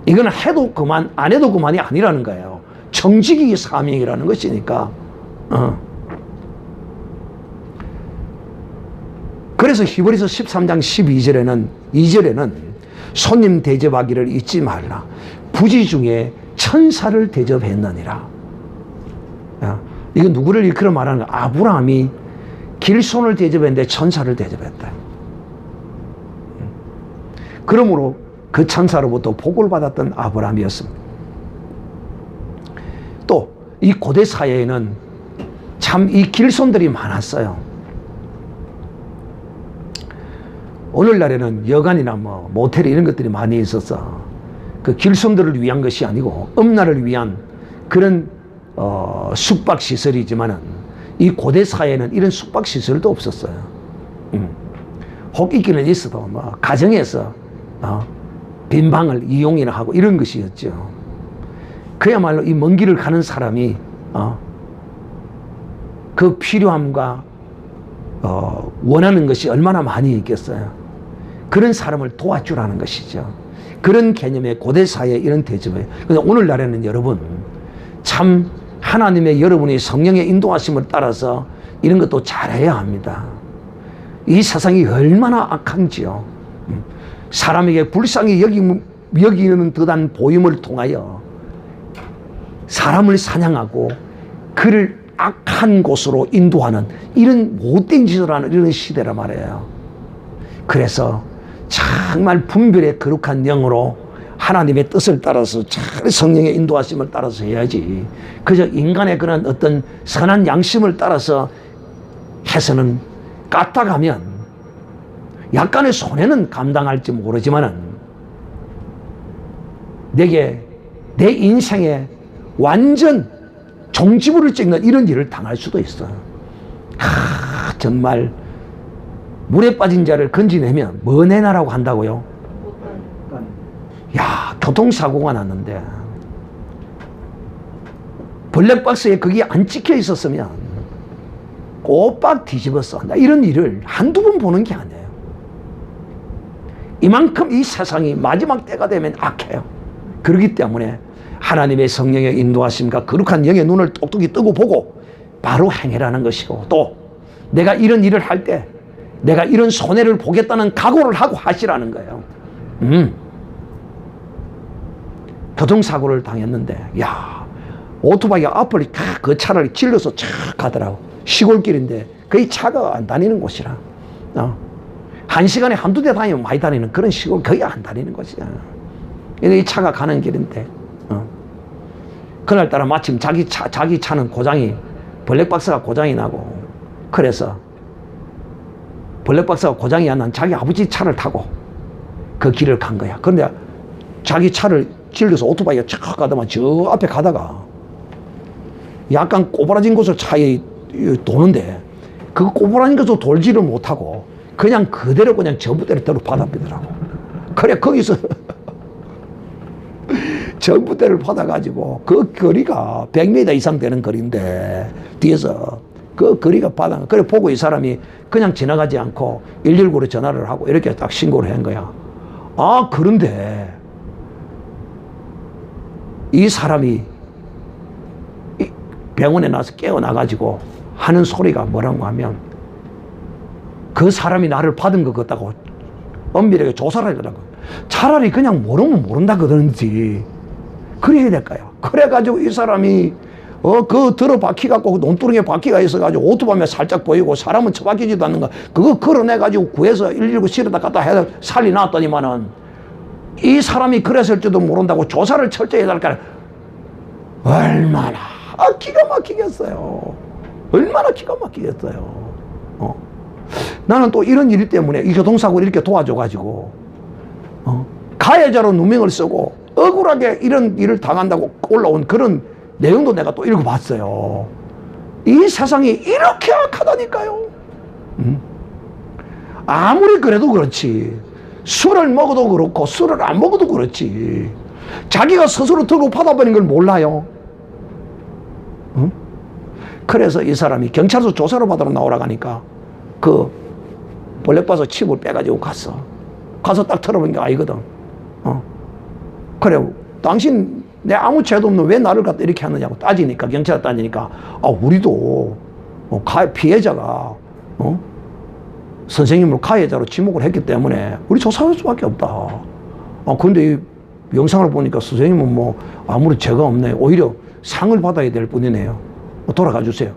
이거는 해도 그만 안 해도 그만이 아니라는 거예요. 청지기 사명이라는 것이니까. 그래서 히브리서 13장 2절에는 손님 대접하기를 잊지 말라. 부지 중에 천사를 대접했느니라. 이거 누구를 일컬어 말하는 거야? 아브라함이 길손을 대접했는데 천사를 대접했다. 그러므로 그 천사로부터 복을 받았던 아브라함이었습니다. 또 이 고대 사회에는 참 이 길손들이 많았어요. 오늘날에는 여관이나 뭐 모텔 이런 것들이 많이 있어서 그 길손들을 위한 것이 아니고 음란을 위한 그런 숙박시설이지만은 이 고대 사회에는 이런 숙박시설도 없었어요. 혹 있기는 있어도 뭐 가정에서 빈 방을 이용이나 하고 이런 것이었죠. 그야말로 이 먼 길을 가는 사람이 그 필요함과 원하는 것이 얼마나 많이 있겠어요. 그런 사람을 도와주라는 것이죠. 그런 개념의 고대 사회 이런 대접이에요. 그런데 오늘날에는 여러분 참 하나님의 여러분이 성령의 인도하심을 따라서 이런 것도 잘해야 합니다. 이 세상이 얼마나 악한지요. 사람에게 불쌍히 여기는 듯한 보임을 통하여 사람을 사냥하고 그를 악한 곳으로 인도하는 이런 못된 짓을 하는 이런 시대란 말이에요. 그래서 정말 분별의 거룩한 영으로 하나님의 뜻을 따라서 잘 성령의 인도하심을 따라서 해야지, 그저 인간의 그런 어떤 선한 양심을 따라서 해서는 까딱하면 약간의 손해는 감당할지 모르지만은 내게 내 인생에 완전 종지부를 찍는 이런 일을 당할 수도 있어요. 정말 물에 빠진 자를 건지내면 뭐 내놔라고 한다고요? 야, 교통사고가 났는데 블랙박스에 그게 안 찍혀 있었으면 꼬박 뒤집어서 이런 일을 한두 번 보는 게 아니에요. 이만큼 이 세상이 마지막 때가 되면 악해요. 그렇기 때문에 하나님의 성령의 인도하심과 거룩한 영의 눈을 똑똑히 뜨고 보고 바로 행해라는 것이고, 또 내가 이런 일을 할 때 내가 이런 손해를 보겠다는 각오를 하고 하시라는 거예요. 교통사고를 당했는데 야, 오토바이가 앞을 그 차를 찔러서 쫙 가더라고. 시골길인데 거의 차가 안 다니는 곳이라. 한 시간에 한두 대 다니면 많이 다니는 그런 시골 거의 안 다니는 곳이야. 이 차가 가는 길인데 그날따라 마침 자기 차는 고장이, 블랙박스가 고장이 나고, 그래서 블랙박스가 고장이 안 난 자기 아버지 차를 타고 그 길을 간 거야. 그런데 자기 차를 찔러서 오토바이가 쫙 가다만 저 앞에 가다가 약간 꼬부라진 곳을 차에 도는데 그 꼬부라진 곳을 돌지를 못하고 그냥 그대로 그냥 전봇대를 받아비더라고. 그래 거기서 전봇대를 받아가지고 그 거리가 100m 이상 되는 거리인데 뒤에서 그 거리가 받아. 그래 보고 이 사람이 그냥 지나가지 않고 119로 전화를 하고 이렇게 딱 신고를 한 거야. 아, 그런데 이 사람이 병원에 나서 깨어나가지고 하는 소리가 뭐라고 하면 그 사람이 나를 받은 것 같다고 엄밀하게 조사를 하더라고. 차라리 그냥 모르면 모른다 그러는지 그래야 될까요? 그래가지고 이 사람이 그 들어 바퀴갖고 논두렁에 바퀴가 있어가지고 오토바이에 살짝 보이고 사람은 처박히지도 않는 거 그거 걸어내가지고 구해서 119 실어다 갖다 해서 살리 놨더니만은 이 사람이 그랬을지도 모른다고 조사를 철저히 해달까. 얼마나 기가 막히겠어요. 얼마나 기가 막히겠어요. 나는 또 이런 일 때문에 이 교통사고를 이렇게 도와줘가지고 가해자로 누명을 쓰고 억울하게 이런 일을 당한다고 올라온 그런 내용도 내가 또 읽어봤어요. 이 세상이 이렇게 악하다니까요. 아무리 그래도 그렇지, 술을 먹어도 그렇고 술을 안 먹어도 그렇지, 자기가 스스로 들고 받아버린 걸 몰라요. 그래서 이 사람이 경찰서 조사를 받으러 나오라고 하니까 그 블랙박스 칩을 빼가지고 가서 딱 털어본 게 아니거든. 그래, 당신 내 아무 죄도 없는 왜 나를 갖다 이렇게 하느냐고 따지니까, 경찰에 따지니까 우리도 피해자가 선생님을 가해자로 지목을 했기 때문에 우리 조사할 수밖에 없다. 근데 이 영상을 보니까 선생님은 뭐 아무리 죄가 없네, 오히려 상을 받아야 될 뿐이네요. 돌아가 주세요.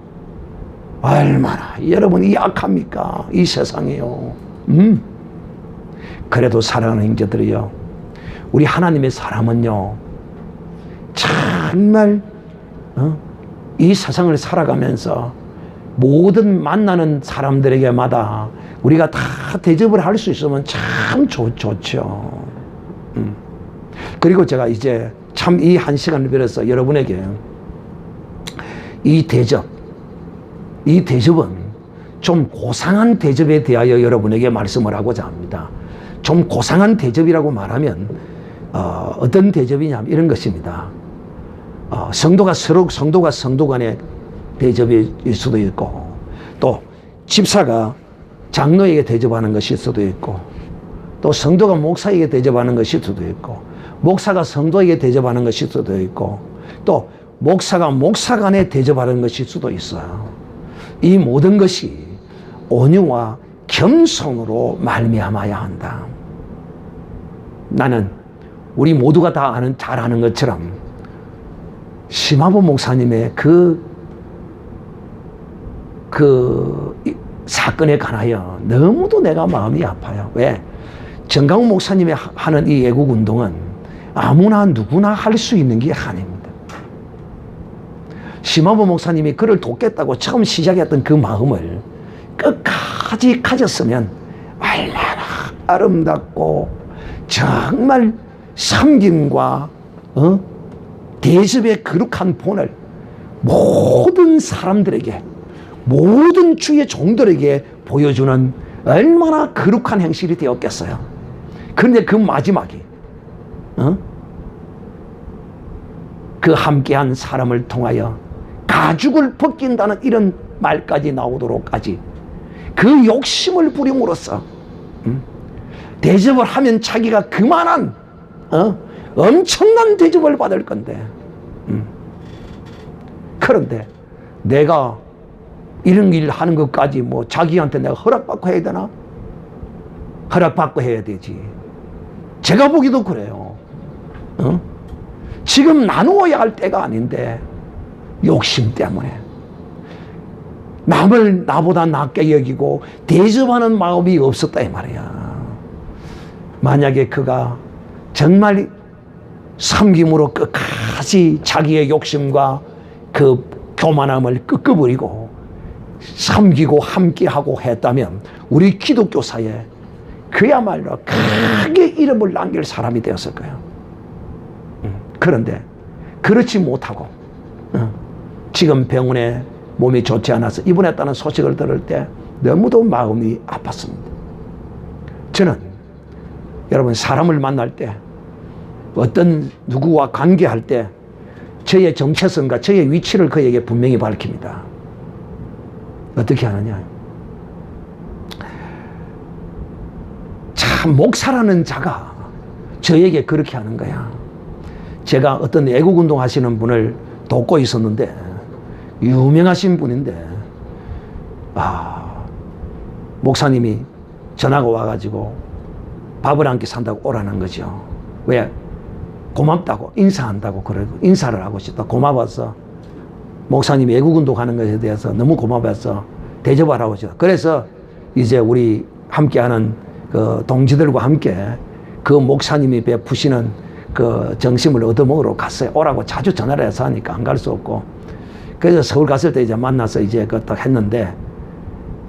얼마나 여러분이 약합니까? 이 세상이요. 그래도 사랑하는 형제들이요, 우리 하나님의 사람은요, 정말 이 세상을 살아가면서 모든 만나는 사람들에게마다 우리가 다 대접을 할 수 있으면 참 좋죠. 그리고 제가 이제 참 이 한 시간을 빌어서 여러분에게 이 대접은 좀 고상한 대접에 대하여 여러분에게 말씀을 하고자 합니다. 좀 고상한 대접이라고 말하면 어떤 대접이냐면 이런 것입니다. 성도가 성도 간의 대접일 수도 있고, 또 집사가 장로에게 대접하는 것일 수도 있고, 또 성도가 목사에게 대접하는 것일 수도 있고, 목사가 성도에게 대접하는 것일 수도 있고, 또 목사가 목사 간에 대접하는 것일 수도 있어요. 이 모든 것이 온유와 겸손으로 말미암아야 한다. 나는 우리 모두가 다 잘 아는 것처럼 심화보 목사님의 그 사건에 관하여 너무도 내가 마음이 아파요. 왜? 정강훈 목사님이 하는 이 애국운동은 아무나 누구나 할 수 있는 게 아닙니다. 심화보 목사님이 그를 돕겠다고 처음 시작했던 그 마음을 끝까지 가졌으면 얼마나 아름답고 정말 섬김과 대접의 거룩한 본을 모든 사람들에게, 모든 주의 종들에게 보여주는 얼마나 거룩한 행실이 되었겠어요. 그런데 그 마지막에 그 함께한 사람을 통하여 가죽을 벗긴다는 이런 말까지 나오도록까지 그 욕심을 부림으로써 대접을 하면 자기가 그만한 엄청난 대접을 받을 건데, 그런데 내가 이런 일 하는 것까지 뭐 자기한테 내가 허락받고 해야 되나? 허락받고 해야 되지. 제가 보기도 그래요. 지금 나누어야 할 때가 아닌데 욕심 때문에 남을 나보다 낫게 여기고 대접하는 마음이 없었다 이 말이야. 만약에 그가 정말 섬김으로 끝까지 자기의 욕심과 그 교만함을 끄끄버리고 섬기고 함께하고 했다면 우리 기독교사에 그야말로 크게 이름을 남길 사람이 되었을 거예요. 그런데 그렇지 못하고 지금 병원에 몸이 좋지 않아서 입원했다는 소식을 들을 때 너무도 마음이 아팠습니다. 저는 여러분, 사람을 만날 때, 어떤 누구와 관계할 때 저의 정체성과 저의 위치를 그에게 분명히 밝힙니다. 어떻게 하느냐? 참, 목사라는 자가 저에게 그렇게 하는 거야. 제가 어떤 애국운동 하시는 분을 돕고 있었는데, 유명하신 분인데, 목사님이 전화가 와가지고 밥을 한 끼 산다고 오라는 거죠. 왜? 고맙다고, 인사한다고, 그러고 인사를 하고 싶다. 고마워서 목사님이 애국운동 하는 것에 대해서 너무 고마워서 대접을 하고 싶다. 그래서 이제 우리 함께하는 그 동지들과 함께 그 목사님이 베푸시는 그 정심을 얻어먹으러 갔어요. 오라고 자주 전화를 해서 하니까 안 갈 수 없고. 그래서 서울 갔을 때 이제 만나서 이제 그딱 했는데,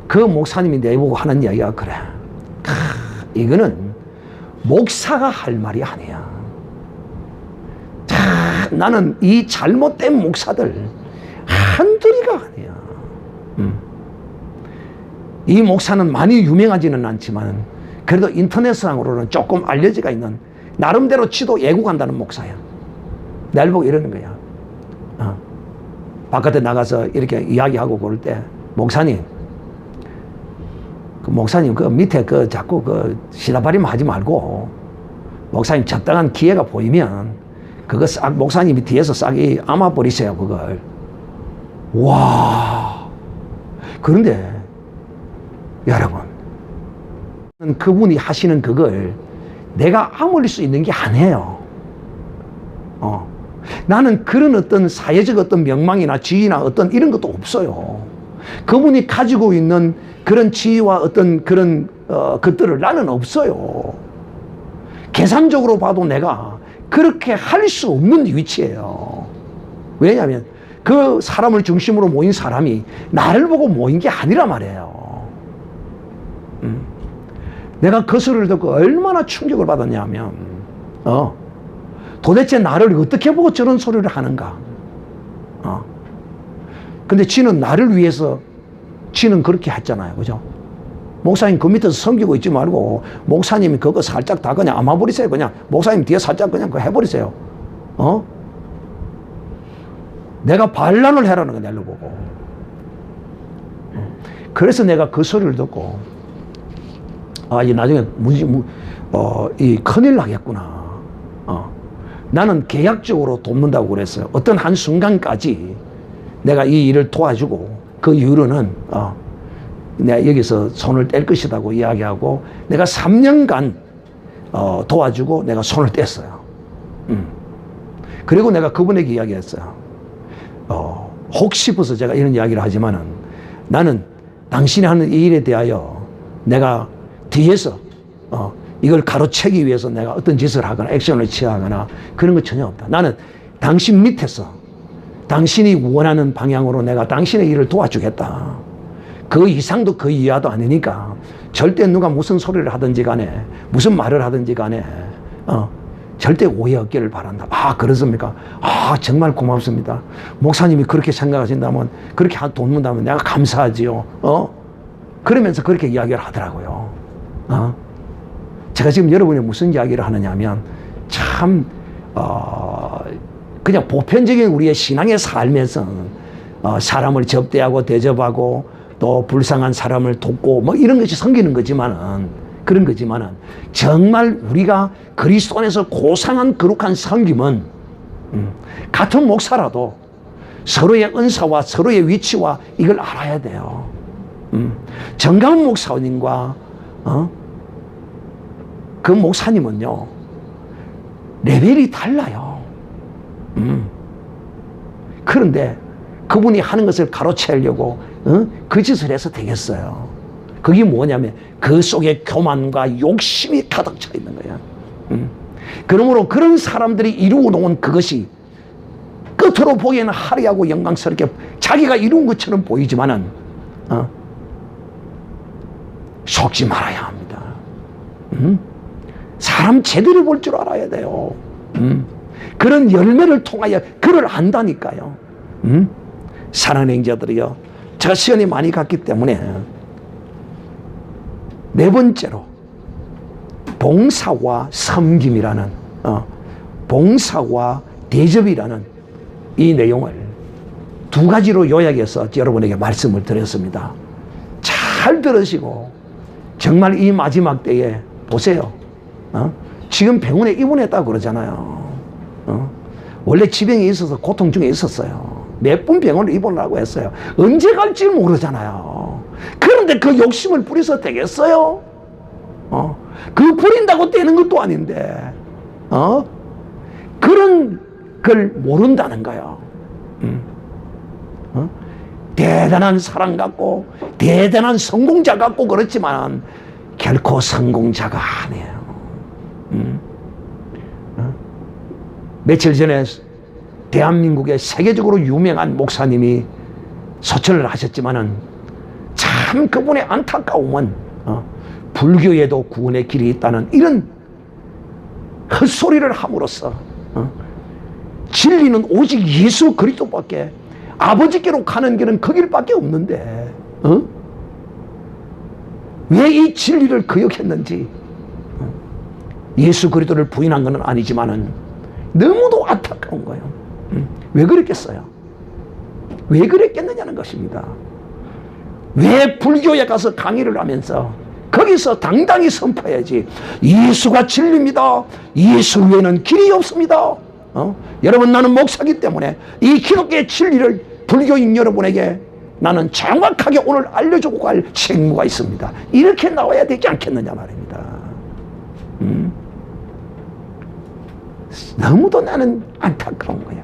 그 목사님이 내보고 하는 이야기가 그래. 이거는 목사가 할 말이 아니야. 나는 이 잘못된 목사들 한둘이가 아니야. 이 목사는 많이 유명하지는 않지만 그래도 인터넷상으로는 조금 알려지가 있는, 나름대로 지도 애국한다는 목사야. 날 보고 이러는 거야. 바깥에 나가서 이렇게 이야기하고 그럴 때, 목사님, 그 밑에 자꾸 시다바리만 하지 말고, 목사님 적당한 기회가 보이면 그거 싹 목사님이 뒤에서 싹 아마버리세요, 그걸. 와. 그런데 여러분, 그분이 하시는 그걸 내가 아물릴 수 있는 게 아니에요. 나는 그런 어떤 사회적 어떤 명망이나 지위나 어떤 이런 것도 없어요. 그분이 가지고 있는 그런 지위와 어떤 그런 것들을 나는 없어요. 계산적으로 봐도 내가 그렇게 할 수 없는 위치예요. 왜냐하면 그 사람을 중심으로 모인 사람이 나를 보고 모인 게 아니란 말이에요. 내가 그 소리를 듣고 얼마나 충격을 받았냐면 도대체 나를 어떻게 보고 저런 소리를 하는가. 근데 지는 나를 위해서 지는 그렇게 했잖아요. 그죠? 목사님 그 밑에서 섬기고 있지 말고 목사님이 그거 살짝 다 그냥 아마버리세요. 그냥 목사님 뒤에 살짝 그냥 그거 해버리세요. 내가 반란을 해라는 거야, 내를 보고. 그래서 내가 그 소리를 듣고 이 나중에 이 큰일 나겠구나. 나는 계약적으로 돕는다고 그랬어요. 어떤 한순간까지 내가 이 일을 도와주고 그 이후로는 내가 여기서 손을 뗄 것이라고 이야기하고 내가 3년간 도와주고 내가 손을 뗐어요. 그리고 내가 그분에게 이야기했어요. 혹시 싶어서 제가 이런 이야기를 하지만은 나는 당신이 하는 이 일에 대하여 내가 뒤에서 이걸 가로채기 위해서 내가 어떤 짓을 하거나 액션을 취하거나 그런 거 전혀 없다. 나는 당신 밑에서 당신이 원하는 방향으로 내가 당신의 일을 도와주겠다. 그 이상도 그 이하도 아니니까 절대 누가 무슨 소리를 하든지 간에 무슨 말을 하든지 간에 절대 오해 없기를 바란다. 그렇습니까? 정말 고맙습니다. 목사님이 그렇게 생각하신다면 그렇게 돕는다면 내가 감사하지요. 그러면서 그렇게 이야기를 하더라고요. 제가 지금 여러분이 무슨 이야기를 하느냐 하면 참 그냥 보편적인 우리의 신앙의 삶에서 사람을 접대하고 대접하고 또 불쌍한 사람을 돕고 뭐 이런 것이 섬기는 거지만은 그런 거지만은 정말 우리가 그리스도 안에서 고상한 거룩한 섬김은 같은 목사라도 서로의 은사와 서로의 위치와 이걸 알아야 돼요. 정강 목사님과 그 목사님은요 레벨이 달라요. 그런데 그분이 하는 것을 가로채려고 그 짓을 해서 되겠어요. 그게 뭐냐면 그 속에 교만과 욕심이 가득 차 있는 거야. 그러므로 그런 사람들이 이루어 놓은 그것이 끝으로 보기에는 화려하고 영광스럽게 자기가 이룬 것처럼 보이지만은 속지 말아야 합니다. 사람 제대로 볼 줄 알아야 돼요. 그런 열매를 통하여 그를 안다니까요. 사랑하는 형제들이요, 제가 시간이 많이 갔기 때문에 네 번째로 봉사와 섬김이라는 봉사와 대접이라는 이 내용을 두 가지로 요약해서 여러분에게 말씀을 드렸습니다. 잘 들으시고 정말 이 마지막 때에 보세요. 지금 병원에 입원했다고 그러잖아요. 원래 지병이 있어서 고통 중에 있었어요. 몇 분 병원에 입원하고 했어요. 언제 갈지 모르잖아요. 그런데 그 욕심을 부려서 되겠어요? 그 부린다고 되는 것도 아닌데 그런 걸 모른다는 거예요. 대단한 사람 같고 대단한 성공자 같고 그렇지만 결코 성공자가 아니에요. 며칠 전에 대한민국의 세계적으로 유명한 목사님이 소천을 하셨지만은 참 그분의 안타까움은 불교에도 구원의 길이 있다는 이런 헛소리를 함으로써 진리는 오직 예수 그리스도밖에, 아버지께로 가는 길은 그 길밖에 없는데 왜 이 진리를 거역했는지, 예수 그리스도를 부인한 것은 아니지만은 너무도 안타까운 거예요. 왜 그랬겠어요? 왜 그랬겠느냐는 것입니다. 왜 불교에 가서 강의를 하면서 거기서 당당히 선포해야지, 예수가 진리입니다, 예수 외에는 길이 없습니다. 여러분, 나는 목사기 때문에 이 기독교의 진리를 불교인 여러분에게 나는 정확하게 오늘 알려주고 갈 책무가 있습니다. 이렇게 나와야 되지 않겠느냐 말입니다. 너무도 나는 안타까운 거야.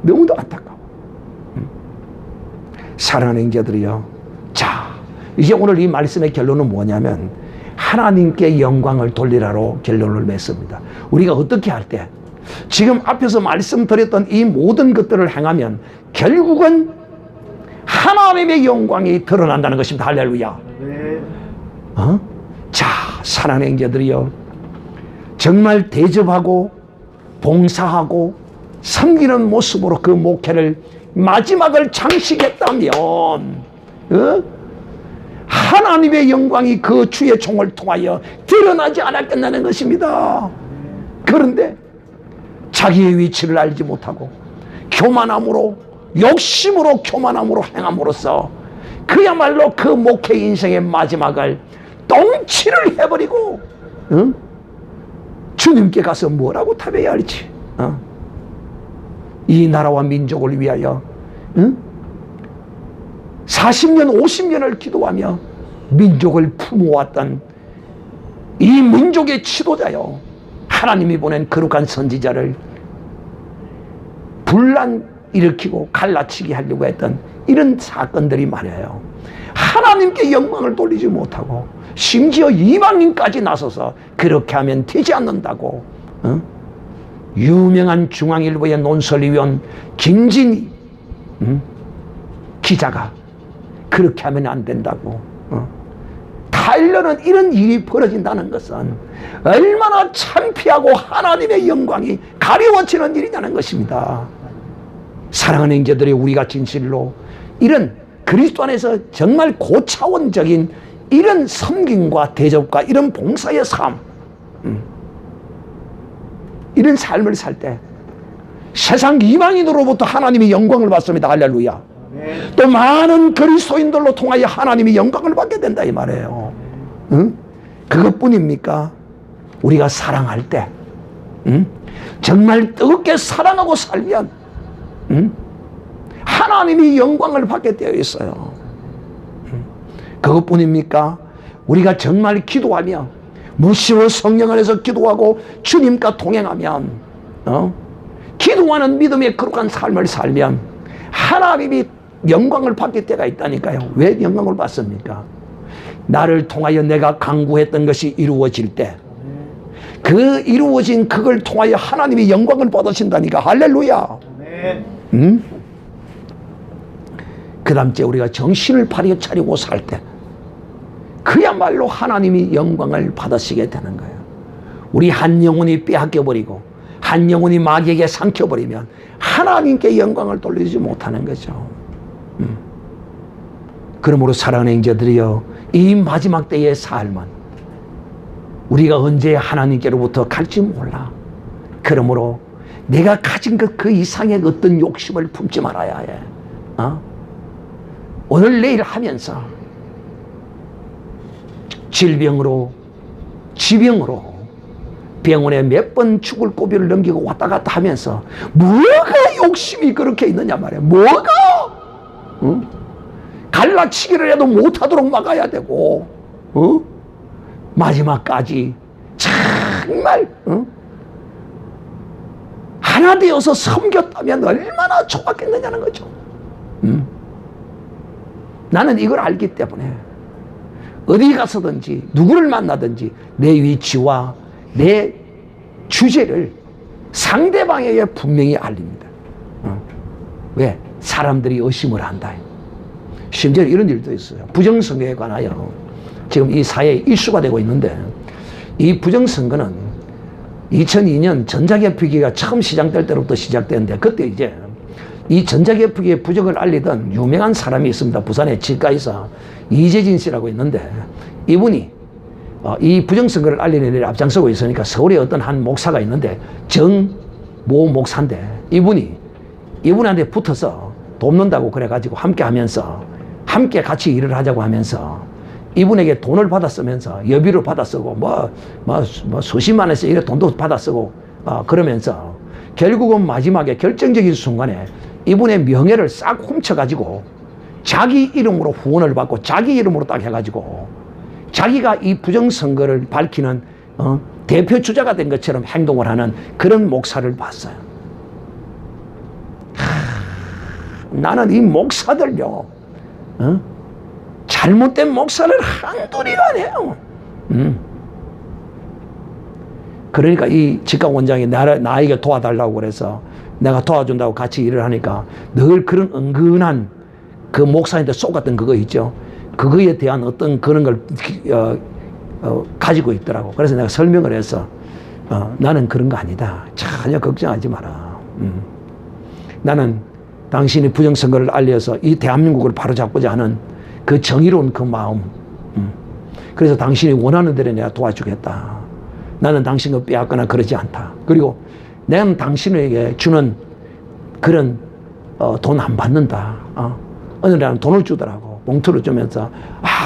너무도 안타까워. 사랑하는 형제들이요, 자, 이제 오늘 이 말씀의 결론은 뭐냐면, 하나님께 영광을 돌리라로 결론을 맺습니다. 우리가 어떻게 할 때 지금 앞에서 말씀드렸던 이 모든 것들을 행하면 결국은 하나님의 영광이 드러난다는 것입니다. 할렐루야. 네. 자, 사랑하는 형제들이여, 정말 대접하고 봉사하고 섬기는 모습으로 그 목회를 마지막을 장식했다면 하나님의 영광이 그 주의 종을 통하여 드러나지 않아 끝나는 것입니다. 그런데 자기의 위치를 알지 못하고 교만함으로, 욕심으로, 교만함으로 행함으로써 그야말로 그 목회 인생의 마지막을 똥치를 해버리고 주님께 가서 뭐라고 답해야 할지, 이 나라와 민족을 위하여 40년 50년을 기도하며 민족을 품어왔던 이 민족의 지도자요, 하나님이 보낸 거룩한 선지자를 분란 일으키고 갈라치기 하려고 했던 이런 사건들이 많아요. 하나님께 영광을 돌리지 못하고 심지어 이방인까지 나서서 그렇게 하면 되지 않는다고 유명한 중앙일보의 논설위원 김진희 기자가 그렇게 하면 안 된다고 타일러는 이런 일이 벌어진다는 것은 얼마나 창피하고 하나님의 영광이 가려워지는 일이냐는 것입니다. 사랑하는 형제들이, 우리가 진실로 이런 그리스도 안에서 정말 고차원적인 이런 섬김과 대접과 이런 봉사의 삶, 이런 삶을 살 때 세상 이방인으로부터 하나님의 영광을 받습니다. 할렐루야. 또 많은 그리스도인들로 통하여 하나님이 영광을 받게 된다 이 말이에요. 그것뿐입니까? 우리가 사랑할 때 정말 뜨겁게 사랑하고 살면 하나님이 영광을 받게 되어 있어요. 그것뿐입니까? 우리가 정말 기도하며 무시로 성령 안에서 기도하고 주님과 동행하면 기도하는 믿음의 거룩한 삶을 살면 하나님이 영광을 받게 때가 있다니까요. 왜 영광을 받습니까? 나를 통하여 내가 간구했던 것이 이루어질 때 그 이루어진 그걸 통하여 하나님이 영광을 받으신다니까. 할렐루야. 그 다음째 우리가 정신을 바르게 차리고 살 때 그야말로 하나님이 영광을 받으시게 되는 거예요. 우리 한 영혼이 빼앗겨버리고 한 영혼이 마귀에게 삼켜버리면 하나님께 영광을 돌리지 못하는 거죠. 그러므로 사랑하는 형제들이여, 이 마지막 때의 삶은 우리가 언제 하나님께로부터 갈지 몰라. 그러므로 내가 가진 것 그 이상의 어떤 욕심을 품지 말아야 해. 오늘 내일 하면서 질병으로, 지병으로 병원에 몇 번 죽을 고비를 넘기고 왔다 갔다 하면서 뭐가 욕심이 그렇게 있느냐 말이야. 뭐가? 갈라치기를 해도 못하도록 막아야 되고 마지막까지 정말 하나 되어서 섬겼다면 얼마나 좋았겠느냐는 거죠. 나는 이걸 알기 때문에 어디 가서든지 누구를 만나든지 내 위치와 내 주제를 상대방에게 분명히 알립니다. 왜? 사람들이 의심을 한다. 심지어 이런 일도 있어요. 부정선거에 관하여 지금 이 사회에 이슈가 되고 있는데, 이 부정선거는 2002년 전자개표기가 처음 시작될 때로부터 시작되는데, 그때 이제 이 전자개표기의 부정을 알리던 유명한 사람이 있습니다. 부산의 치과의사 이재진 씨라고 있는데, 이분이 이 부정선거를 알리는 일에 앞장서고 있으니까 서울에 어떤 한 목사가 있는데, 정모 목사인데, 이분한테 붙어서 돕는다고 그래가지고 함께 하면서 함께 같이 일을 하자고 하면서 이분에게 돈을 받아 쓰면서 여비를 받아 쓰고 수십만 원씩 이래 돈도 받아 쓰고 그러면서 결국은 마지막에 결정적인 순간에 이분의 명예를 싹 훔쳐가지고 자기 이름으로 후원을 받고 자기 이름으로 딱 해가지고 자기가 이 부정선거를 밝히는 대표 주자가 된 것처럼 행동을 하는 그런 목사를 봤어요. 나는 이 목사들요, 잘못된 목사를 한둘이 아니에요. 그러니까 이 직강원장이 나에게 도와달라고 그래서 내가 도와준다고 같이 일을 하니까 늘 그런 은근한 그 목사님들 속았던 그거 있죠. 그거에 대한 어떤 그런 걸 가지고 있더라고. 그래서 내가 설명을 해서 나는 그런 거 아니다. 전혀 걱정하지 마라. 나는 당신이 부정선거를 알려서 이 대한민국을 바로잡고자 하는 그 정의로운 그 마음. 그래서 당신이 원하는 대로 내가 도와주겠다. 나는 당신 거 빼앗거나 그러지 않다. 그리고 내가 당신에게 주는 그런 돈 안 받는다. 어느 날은 돈을 주더라고. 봉투를 주면서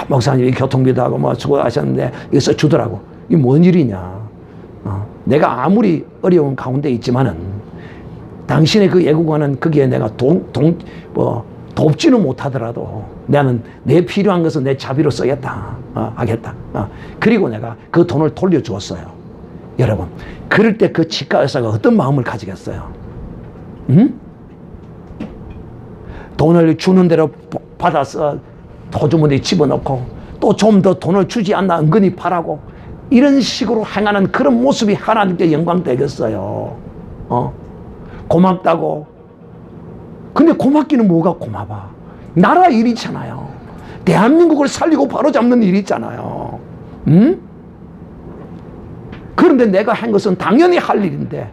목사님이 교통비도 하고 뭐 수고하셨는데 이거 써주더라고. 이게 뭔 일이냐. 내가 아무리 어려운 가운데 있지만은 당신의 그 애국하는 거기에 내가 돕지는 못하더라도 나는 내 필요한 것은 내 자비로 쓰겠다. 하겠다. 그리고 내가 그 돈을 돌려주었어요. 여러분, 그럴 때 그 치과 의사가 어떤 마음을 가지겠어요? 돈을 주는 대로 받아서 호주머니에 집어넣고 또 좀 더 돈을 주지 않나 은근히 바라고 이런 식으로 행하는 그런 모습이 하나님께 영광 되겠어요. 고맙다고. 근데 고맙기는 뭐가 고마워? 나라 일이잖아요. 대한민국을 살리고 바로잡는 일이 있잖아요. 그런데 내가 한 것은 당연히 할 일인데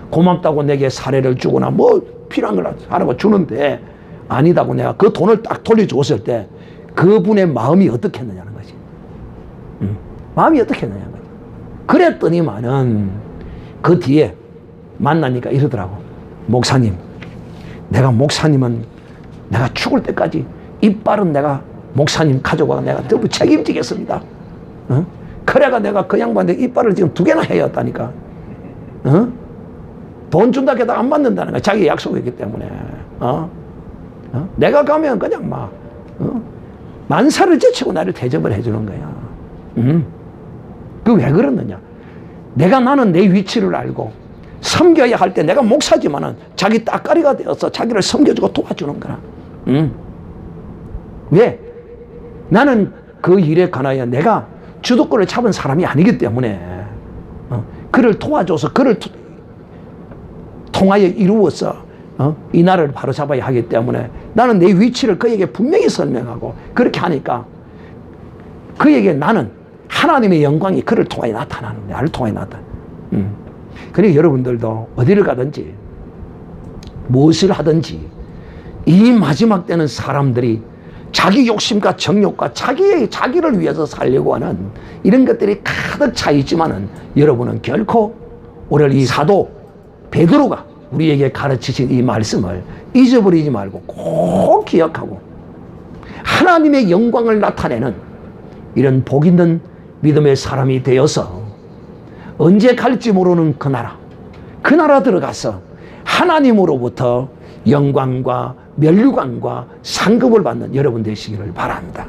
고맙다고 내게 사례를 주거나 뭐 필요한 걸 하라고 주는데 아니다고 내가 그 돈을 딱 돌려줬을 때 그분의 마음이 어떻겠느냐는 거지. 마음이 어떻겠느냐는 거지. 그랬더니만은 그 뒤에 만나니까 이러더라고. 목사님, 내가 목사님은 내가 죽을 때까지 이빨은 내가 목사님 가져가 내가 전부 책임지겠습니다. 그래가 내가 그 양반한테 이빨을 지금 2개나 해였다니까. 돈 준다 해도 안 받는다는 거야. 자기 약속이기 때문에. 내가 가면 그냥 막 만사를 제치고 나를 대접을 해주는 거야. 그 왜 그러느냐. 나는 내 위치를 알고 섬겨야 할 때 내가 목사지만은 자기 따까리가 되어서 자기를 섬겨주고 도와주는 거라. 왜? 나는 그 일에 관하여 내가 주도권을 잡은 사람이 아니기 때문에 그를 도와줘서 그를 통하여 이루어서 이 나라를 바로 잡아야 하기 때문에 나는 내 위치를 그에게 분명히 설명하고 그렇게 하니까 그에게 나는 하나님의 영광이 그를 통하여 나타나는 거야. 나를 통하여 나타나. 그러니까 여러분들도 어디를 가든지 무엇을 하든지 이 마지막 때는 사람들이 자기 욕심과 정욕과 자기를 위해서 살려고 하는 이런 것들이 가득 차 있지만은 여러분은 결코 오늘 이 사도 베드로가 우리에게 가르치신 이 말씀을 잊어버리지 말고 꼭 기억하고 하나님의 영광을 나타내는 이런 복 있는 믿음의 사람이 되어서 언제 갈지 모르는 그 나라 들어가서 하나님으로부터 영광과 면류관과 상급을 받는 여러분 되시기를 바랍니다.